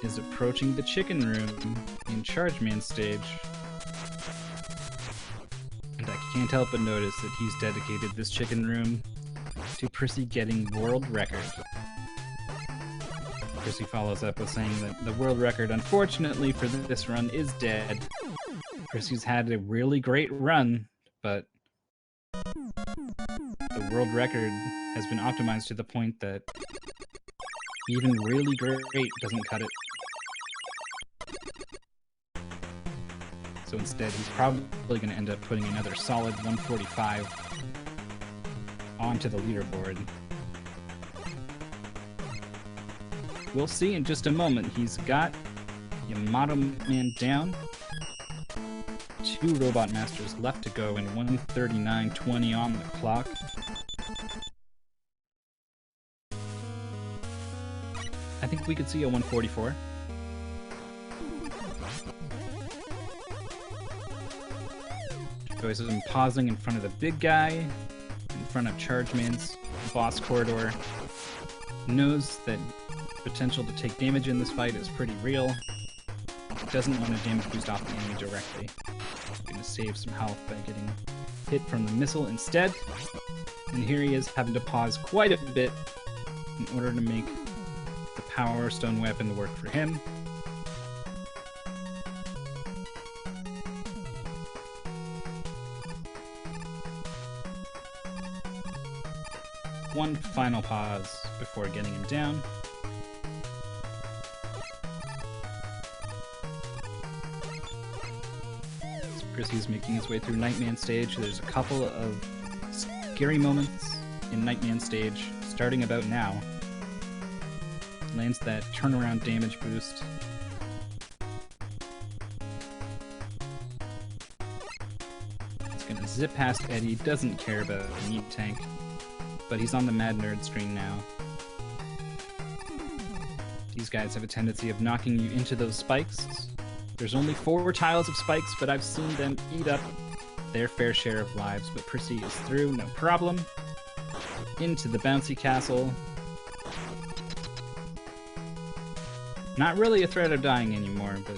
is approaching the chicken room in Charge Man stage. And I can't help but notice that he's dedicated this chicken room to Prissy getting world record. Prissy follows up with saying that the world record, unfortunately for this run, is dead. Prissy's had a really great run, but the world record has been optimized to the point that even really great doesn't cut it. So instead, he's probably going to end up putting another solid 145 onto the leaderboard. We'll see in just a moment. He's got Yamato Man down. 2 Robot Masters left to go and 139.20 on the clock. I think we could see a 144. doicm pausing in front of the big guy, in front of Chargeman's boss corridor. Knows that potential to take damage in this fight is pretty real. Doesn't want a damage boost off the enemy directly. Gonna save some health by getting hit from the missile instead. And here he is having to pause quite a bit in order to make the Power Stone weapon work for him. One final pause before getting him down. So Prissy's making his way through Nightman stage. There's a couple of scary moments in Nightman stage, starting about now. Lands that turnaround damage boost. It's gonna zip past Eddie, doesn't care about the meat tank. But he's on the Mad Nerd screen now. These guys have a tendency of knocking you into those spikes. There's only 4 tiles of spikes, but I've seen them eat up their fair share of lives. But Prissy is through, no problem. Into the bouncy castle. Not really a threat of dying anymore, but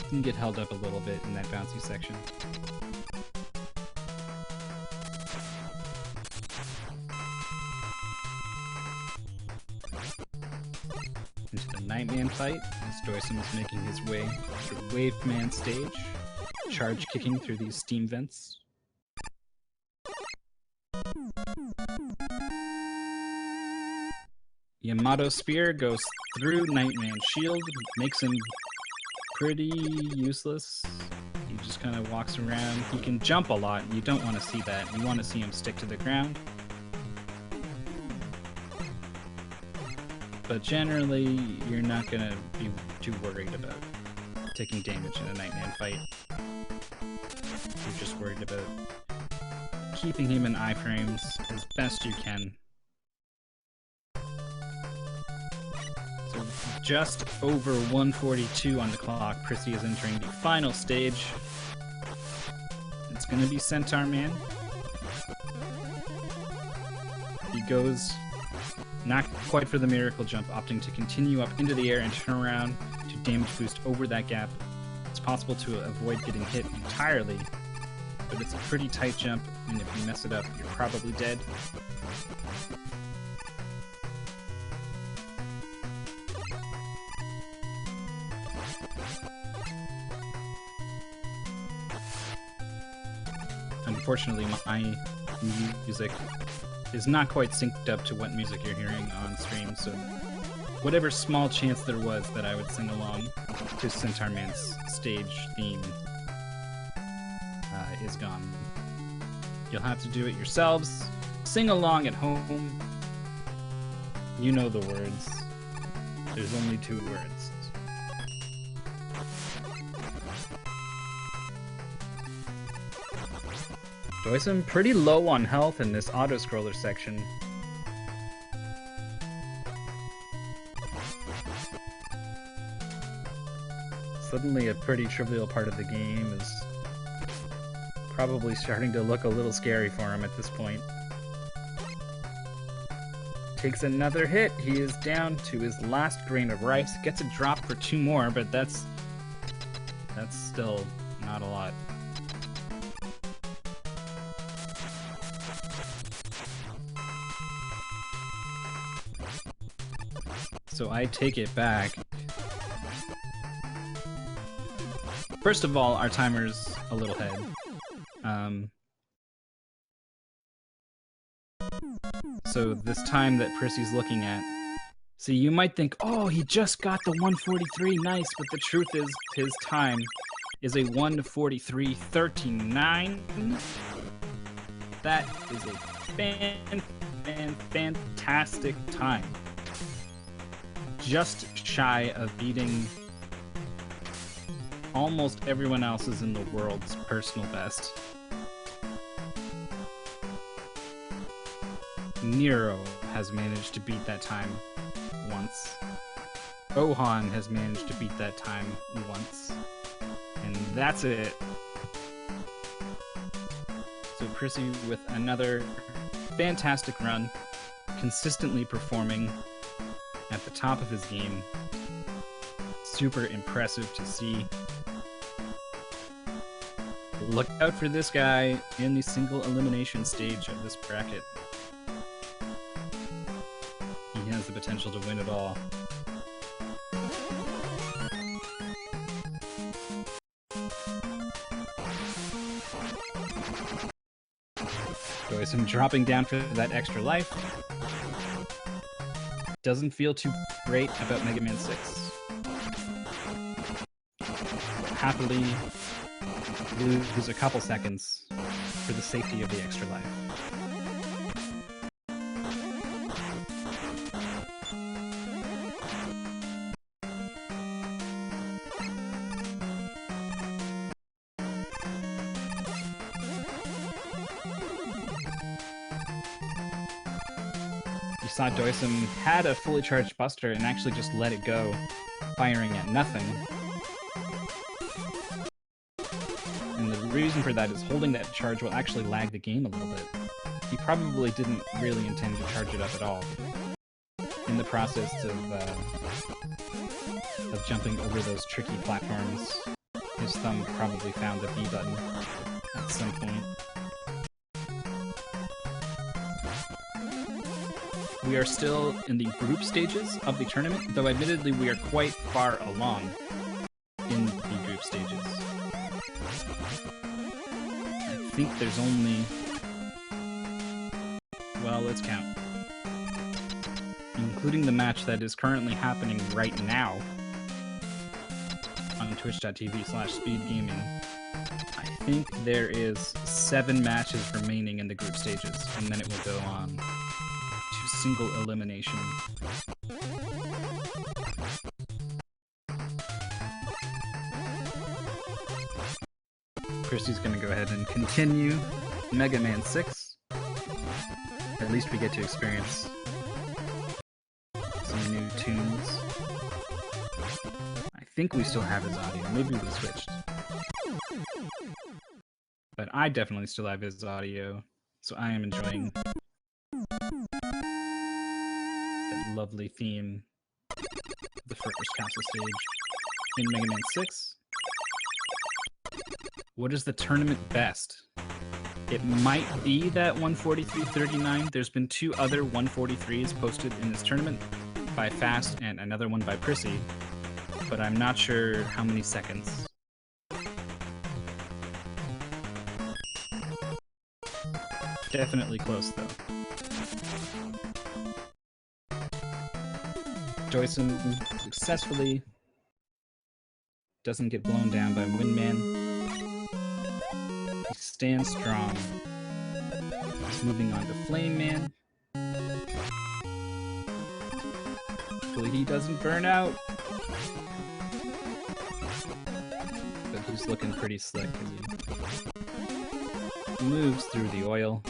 can get held up a little bit in that bouncy section. Into the Nightman fight, as doicm is making his way through Waveman stage, charge kicking through these steam vents. Yamato Spear goes through Nightman's shield, makes him pretty useless. He just kind of walks around. He can jump a lot. You don't want to see that. You want to see him stick to the ground. But generally, you're not going to be too worried about taking damage in a Nightman fight. You're just worried about keeping him in iframes as best you can. So just over 142 on the clock, Prissy is entering the final stage. It's going to be Centaur Man. He goes not quite for the miracle jump, opting to continue up into the air and turn around to damage boost over that gap. It's possible to avoid getting hit entirely, but it's a pretty tight jump, and if you mess it up, you're probably dead. Unfortunately, my music is not quite synced up to what music you're hearing on stream, so whatever small chance there was that I would sing along to Centaur Man's stage theme is gone. You'll have to do it yourselves. Sing along at home. You know the words. There's only 2 words. doicm pretty low on health in this auto-scroller section. Suddenly a pretty trivial part of the game is probably starting to look a little scary for him at this point. Takes another hit. He is down to his last grain of rice. Gets a drop for 2 more, but that's still not a lot. So I take it back. First of all, our timer's a little head. So this time that Prissy's looking at, see, you might think, oh, he just got the 143, nice, but the truth is his time is a 1:43:39. That is a fantastic time. Just shy of beating almost everyone else's in the world's personal best. Nero has managed to beat that time once. Ohan has managed to beat that time once. And that's it. So prisiii with another fantastic run, consistently performing at the top of his game. Super impressive to see. Look out for this guy in the single elimination stage of this bracket. He has the potential to win it all. doicm dropping down for that extra life. Doesn't feel too great about Mega Man 6. Happily lose a couple seconds for the safety of the extra life. You saw doicm had a fully charged Buster and actually just let it go, firing at nothing. And the reason for that is holding that charge will actually lag the game a little bit. He probably didn't really intend to charge it up at all. In the process of jumping over those tricky platforms, his thumb probably found the B button at some point. We are still in the group stages of the tournament, though admittedly we are quite far along in the group stages. I think there's only... well, let's count. Including the match that is currently happening right now on twitch.tv/speedgaming, I think there is 7 matches remaining in the group stages, and then it will go on to single elimination. Christy's gonna go ahead and continue Mega Man 6. At least we get to experience some new tunes. I think we still have his audio. Maybe we switched. But I definitely still have his audio, so I am enjoying that lovely theme of the first castle stage in Mega Man 6. What is the tournament best? It might be that 143.39. There's been 2 other 143s posted in this tournament by Fast and another one by prisiii, but I'm not sure how many seconds. Definitely close though. doicm successfully doesn't get blown down by Windman. He stands strong. He's moving on to Flame Man. Hopefully he doesn't burn out. But he's looking pretty slick as he moves through the oil.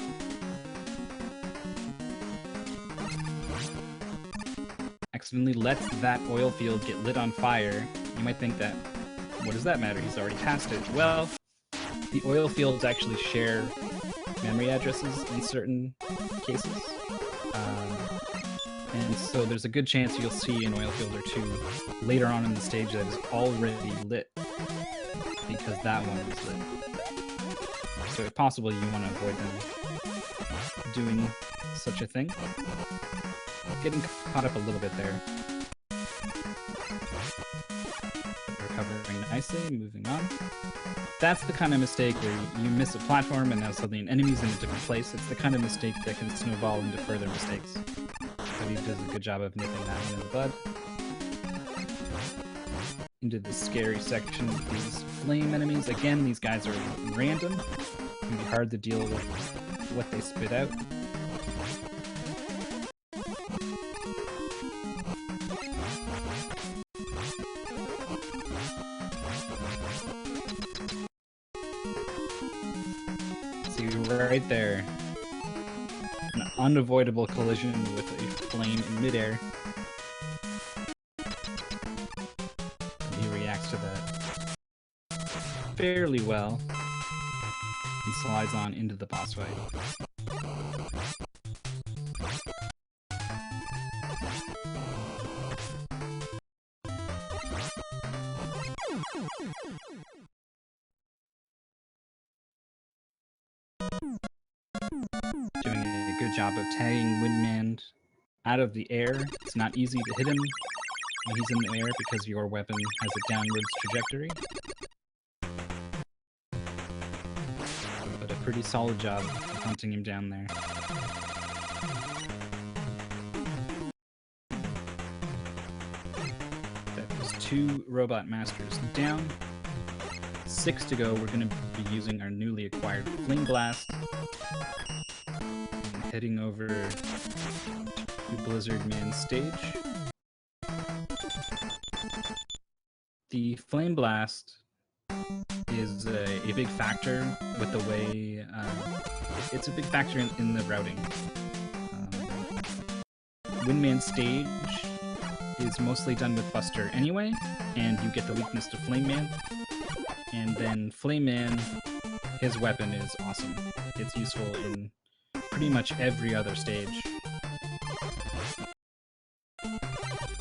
Accidentally lets that oil field get lit on fire. You might think that, what does that matter? He's already past it. Well, the oil fields actually share memory addresses in certain cases. And so there's a good chance you'll see an oil field or 2 later on in the stage that is already lit, because that one is lit. So if possible, you want to avoid them doing such a thing. Getting caught up a little bit there. Recovering nicely, moving on. That's the kind of mistake where you miss a platform and now suddenly an enemy's in a different place. It's the kind of mistake that can snowball into further mistakes. So he does a good job of nipping that one in the bud. Into the scary section of these flame enemies. Again, these guys are random. It can be hard to deal with what they spit out. Right there. An unavoidable collision with a flame in midair. fairly well and slides on into the boss fight. Doing a good job of tagging Windman out of the air. It's not easy to hit him when he's in the air because your weapon has a downwards trajectory. But a pretty solid job of hunting him down there. That was 2 Robot Masters down. 6 to go. We're going to be using our newly acquired Flame Blast. And heading over to Blizzard Man stage. The Flame Blast is a big factor with the way it's a big factor in the routing. Windman stage is mostly done with Buster anyway, and you get the weakness to Flame Man. And then Flame Man, his weapon is awesome. It's useful in pretty much every other stage.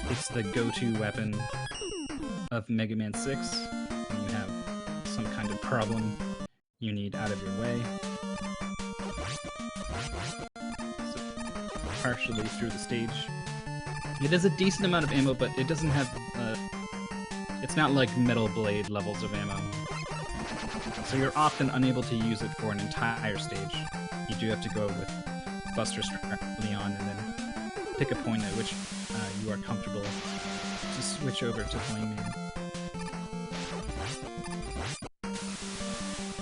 It's the go-to weapon of Mega Man 6 when you have some kind of problem you need out of your way. So, partially through the stage. It has a decent amount of ammo, but it doesn't have... it's not like Metal Blade levels of ammo. So you're often unable to use it for an entire stage. You do have to go with Buster strictly on and then pick a point at which you are comfortable to switch over to Flame Man.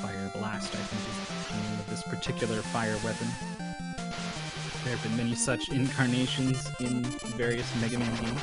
Fire Blast, I think, is the name of this particular fire weapon. There have been many such incarnations in various Mega Man games.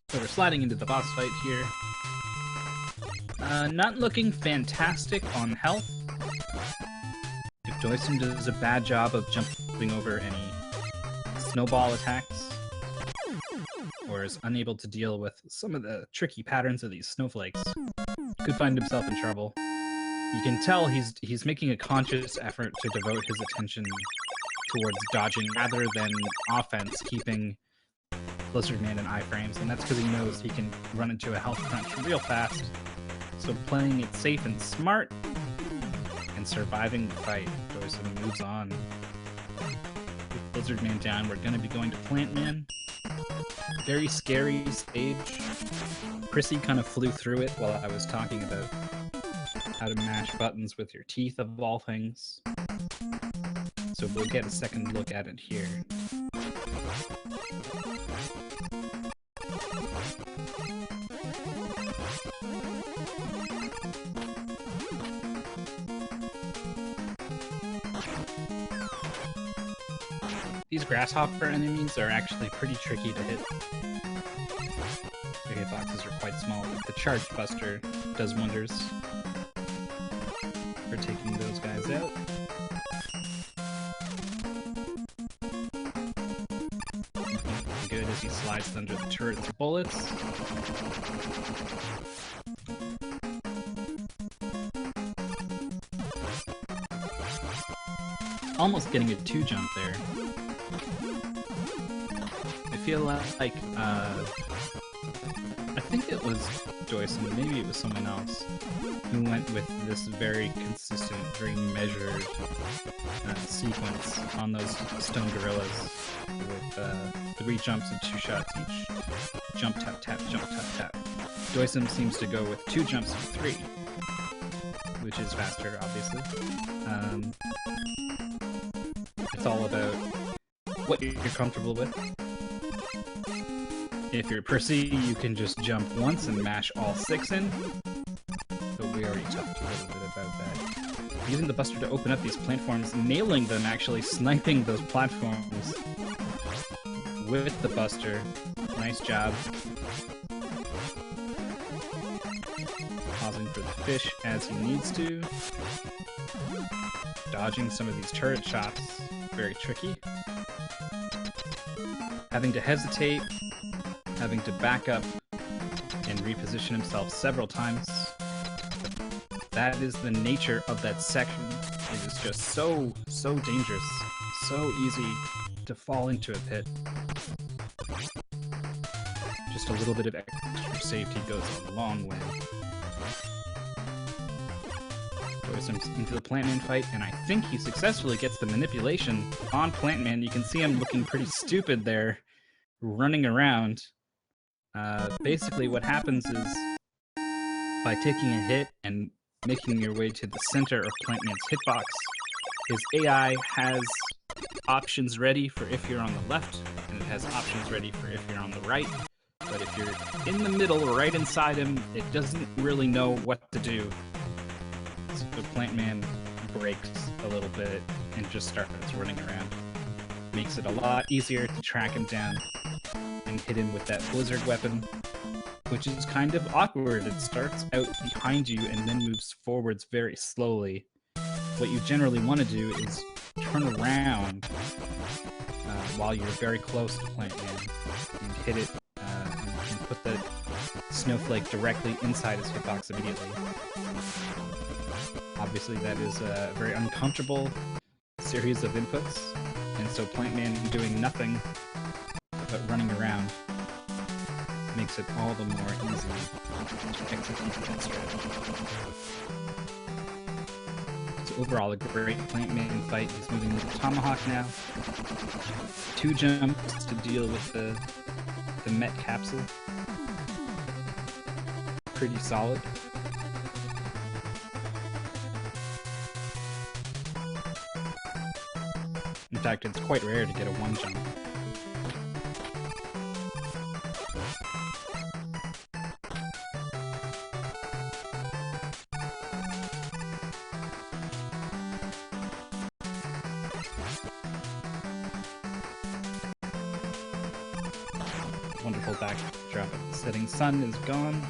So we're sliding into the boss fight here. Not looking fantastic on health. If doicm does a bad job of jumping over any snowball attacks, or is unable to deal with some of the tricky patterns of these snowflakes, could find himself in trouble. You can tell he's making a conscious effort to devote his attention towards dodging rather than offense, keeping Blizzard Man in iframes, and that's because he knows he can run into a health crunch real fast. So playing it safe and smart, and surviving the fight, doicm moves on. With Blizzard Man down, we're going to be going to Plant Man. Very scary stage. Prissy kind of flew through it while I was talking about how to mash buttons with your teeth, of all things. So we'll get a second look at it here. These grasshopper enemies are actually pretty tricky to hit. Their hitboxes are quite small, but the Charge Buster does wonders for taking those guys out. Good as he slides under the turret's bullets. Almost getting a 2-jump there. I feel like, I think it was doicm, maybe it was someone else, who went with this very consistent, very measured sequence on those stone gorillas with 3 jumps and 2 shots each. Jump, tap, tap, jump, tap, tap. Doicm seems to go with 2 jumps and 3, which is faster, obviously. It's all about what you're comfortable with. If you're Percy, you can just jump once and mash all 6 in. But we already talked a little bit about that. Using the Buster to open up these platforms, nailing them, actually sniping those platforms with the Buster. Nice job. Pausing for the fish as he needs to. Dodging some of these turret shots. Very tricky. Having to hesitate. Having to back up and reposition himself several times. That is the nature of that section. It is just so dangerous. So easy to fall into a pit. Just a little bit of extra safety goes a long way. Doicm's into the Plantman fight, and I think he successfully gets the manipulation on Plantman. You can see him looking pretty stupid there, running around. Basically what happens is, by taking a hit and making your way to the center of Plantman's hitbox, his AI has options ready for if you're on the left, and it has options ready for if you're on the right. But if you're in the middle, right inside him, it doesn't really know what to do. So the Plantman breaks a little bit and just starts running around. Makes it a lot easier to track him down and hit him with that blizzard weapon, which is kind of awkward. It starts out behind you and then moves forwards very slowly. What you generally want to do is turn around while you're very close to Plantman and hit it and put the snowflake directly inside his hitbox immediately. Obviously that is a very uncomfortable series of inputs, and so Plantman doing nothing but running around makes it all the more easy to execute that strategy. So overall, a great Plantman fight. He's moving into the Tomahawk now. 2 jumps to deal with the Met capsule. Pretty solid. In fact, it's quite rare to get a 1 jump. Wonderful backdrop of the setting sun is gone.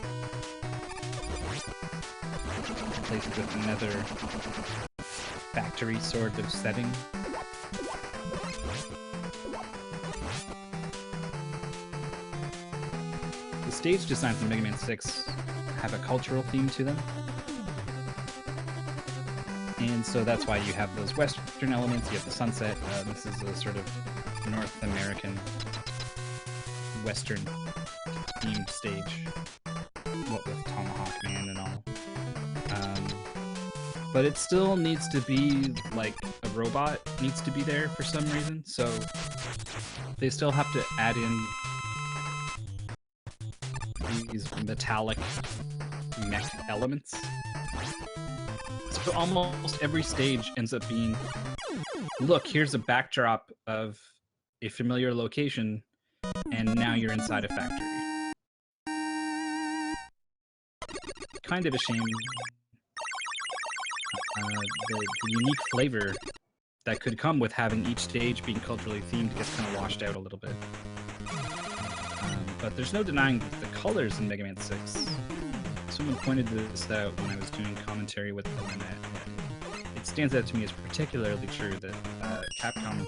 Replaced with another factory sort of setting. The stage designs in Mega Man 6 have a cultural theme to them. And so that's why you have those Western elements, you have the sunset. This is a sort of North American Western themed stage, what with Tomahawk Man and all. But it still needs to be like a robot needs to be there for some reason, so they still have to add in these metallic mech elements. So almost every stage ends up being, look, here's a backdrop of a familiar location, and now you're inside a factory. Kind of a shame. The unique flavor that could come with having each stage being culturally themed gets kind of washed out a little bit. But there's no denying the colors in Mega Man 6. Someone pointed this out when I was doing commentary with them, and it stands out to me as particularly true that Capcom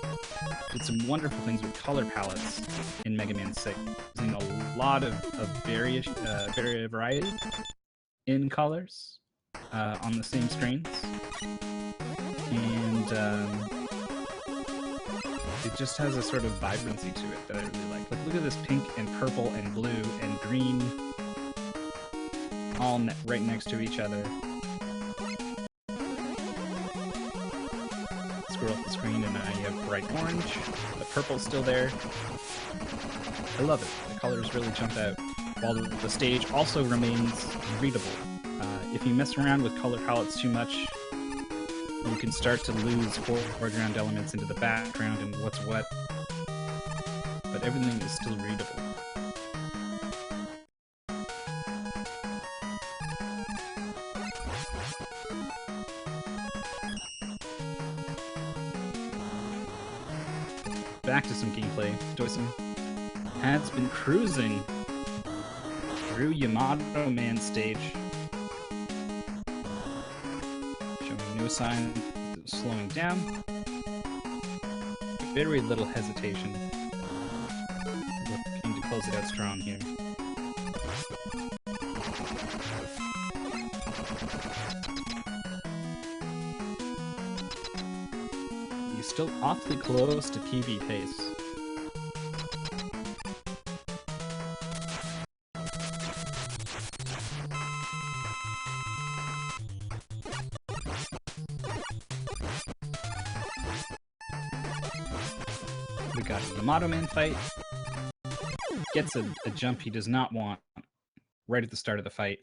did some wonderful things with color palettes in Mega Man 6, using a lot of variety in colors on the same screens. And it just has a sort of vibrancy to it that I really like. Like, look at this pink and purple and blue and green all right next to each other. Scroll up the screen and you have bright orange. The purple's still there. I love it. The colors really jump out, while the stage also remains readable. If you mess around with color palettes too much, you can start to lose foreground elements into the background and what's what, but everything is still readable. back to some gameplay. doicm has been cruising through Yamato Man stage, showing no sign of slowing down. Very little hesitation. Looking to close it out strong here. He's still awfully close to PB pace. We got a Yamato Man fight. Gets a jump he does not want right at the start of the fight.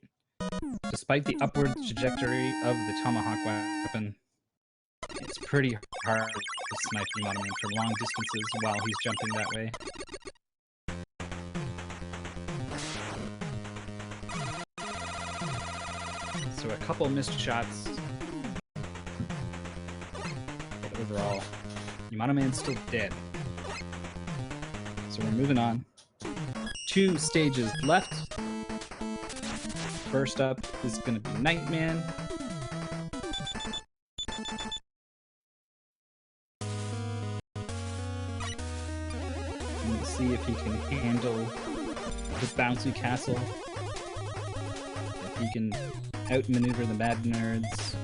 Despite the upward trajectory of the tomahawk weapon, it's pretty hard to snipe Yamato Man for long distances while he's jumping that way. So a couple missed shots. But overall, Yamato Man's still dead. So we're moving on. 2 stages left. First up is going to be Nightman. Let's see if he can handle the bouncy castle. If he can outmaneuver the mad nerds.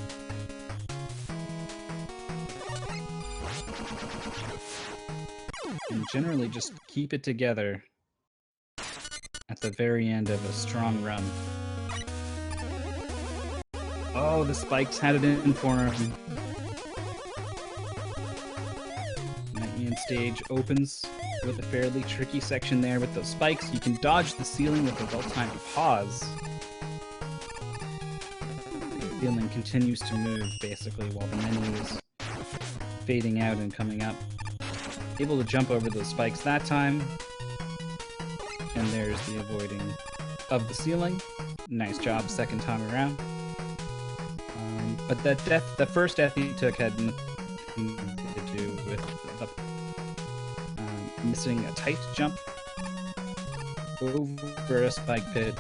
And generally just keep it together at the very end of a strong run. Oh, the spikes had it in for him. Nightman stage opens with a fairly tricky section there with those spikes. You can dodge the ceiling with a well-timed pause. The ceiling continues to move, basically, while the menu is fading out and coming up. Able to jump over those spikes that time. And there's the avoiding of the ceiling. Nice job second time around. But the first death he took had nothing to do with the, missing a tight jump over a spike pit,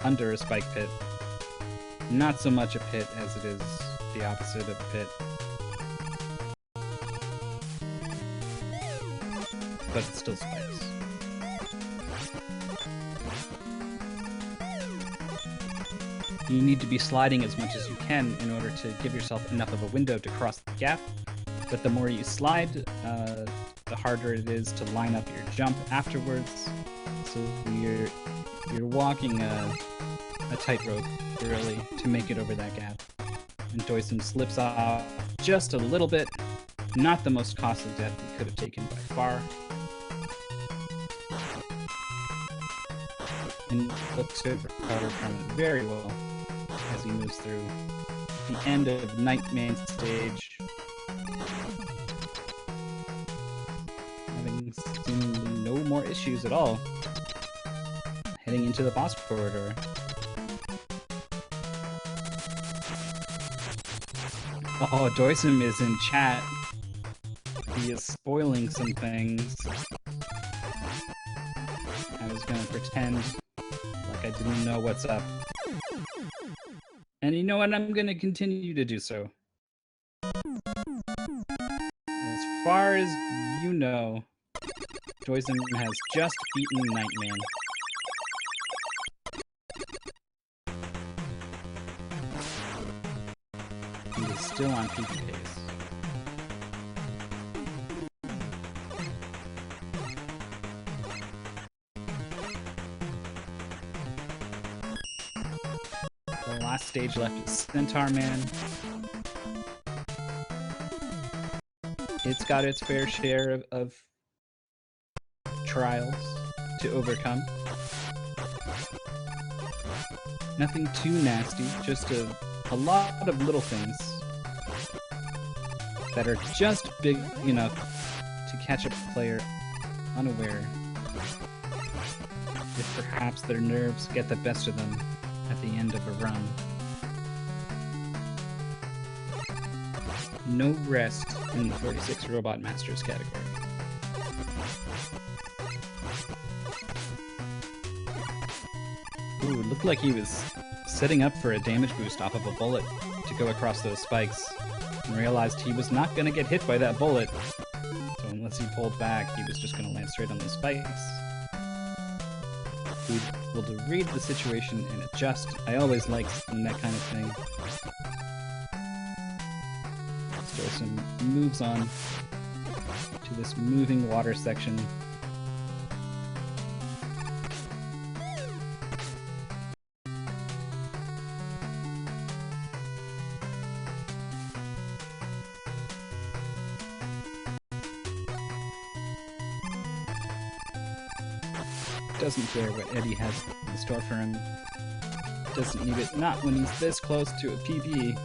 under a spike pit. Not so much a pit as it is the opposite of a pit. But it's still spikes. You need to be sliding as much as you can in order to give yourself enough of a window to cross the gap. But the more you slide, the harder it is to line up your jump afterwards. So you're walking a tightrope, really, to make it over that gap. And doicm slips off just a little bit. Not the most costly death he could have taken by far. And looks to recover from it very well as he moves through the end of Nightman stage. Having seen no more issues at all. Heading into the boss corridor. Oh, doicm is in chat. He is spoiling some things. I was gonna pretend like I didn't know what's up. And you know what? I'm gonna continue to do so. As far as you know, doicm has just beaten Nightman. He is still on PB pace. The last stage left is Centaur Man. It's got its fair share of trials to overcome. Nothing too nasty, just a lot of little things that are just big enough to catch a player unaware. If perhaps their nerves get the best of them at the end of a run. No rest in the 46 Robot Masters category. looked like he was setting up for a damage boost off of a bullet to go across those spikes, and realized he was not going to get hit by that bullet. So unless he pulled back, he was just going to land straight on those spikes. Be able to read the situation and adjust. I always like that kind of thing. doicm moves on to this moving water section. Doesn't care what Eddie has in store for him. Doesn't need it. Not when he's this close to a PB.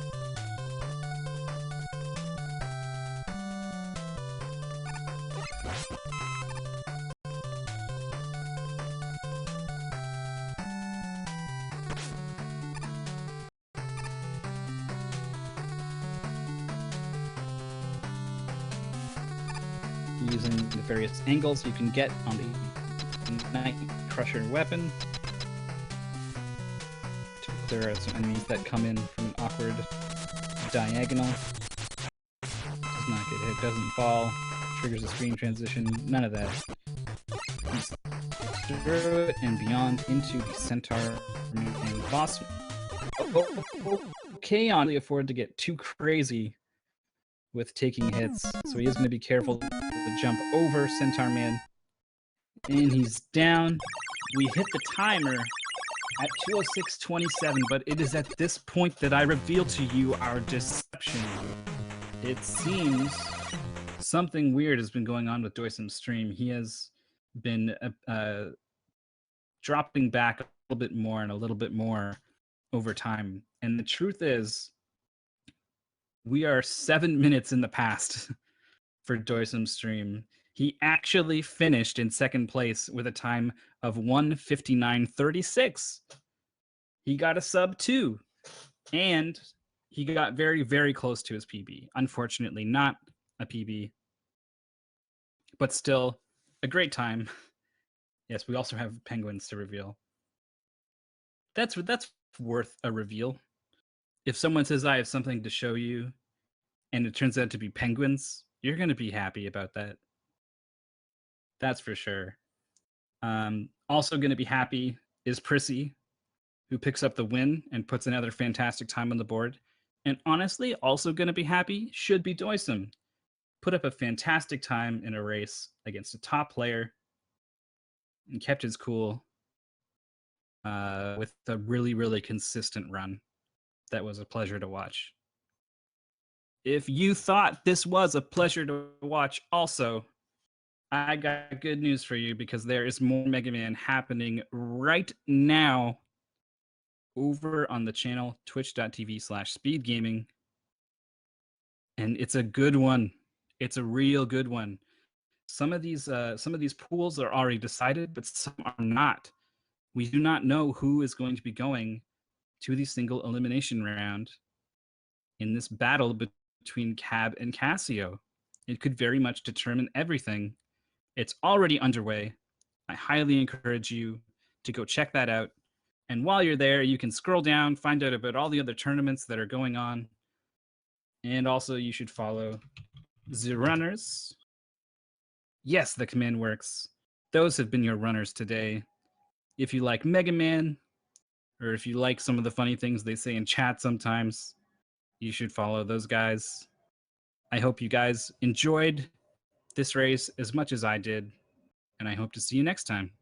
Using the various angles you can get on the Night Crusher weapon to clear out some enemies that come in from an awkward diagonal. Does not get hit, doesn't fall, triggers a screen transition, none of that. He's through it and beyond into the Centaur and boss. Okay, on afford to get too crazy with taking hits, so he is going to be careful to jump over Centaur Man. And he's down. We hit the timer at 2:06:27, but it is at this point that I reveal to you our deception. It seems something weird has been going on with doicm's stream. He has been dropping back a little bit more and a little bit more over time. And the truth is, we are 7 minutes in the past for doicm's stream. He actually finished in second place with a time of 1:59:36. He got a sub 2, and he got very, very close to his PB. Unfortunately, not a PB, but still a great time. Yes, we also have penguins to reveal. That's worth a reveal. If someone says, I have something to show you, and it turns out to be penguins, you're going to be happy about that. That's for sure. Also going to be happy is Prissy, who picks up the win and puts another fantastic time on the board. And honestly, also going to be happy should be doicm. Put up a fantastic time in a race against a top player and kept his cool with a really, really consistent run. That was a pleasure to watch. If you thought this was a pleasure to watch also, I got good news for you, because there is more Mega Man happening right now over on the channel twitch.tv/speedgaming. And it's a good one. It's a real good one. Some of these pools are already decided, but some are not. We do not know who is going to be going to the single elimination round in this battle between Cab and Casio. It could very much determine everything. It's already underway. I highly encourage you to go check that out. And while you're there, you can scroll down, find out about all the other tournaments that are going on. And also, you should follow the runners. Yes, the command works. Those have been your runners today. If you like Mega Man, or if you like some of the funny things they say in chat sometimes, you should follow those guys. I hope you guys enjoyed this race as much as I did, and I hope to see you next time.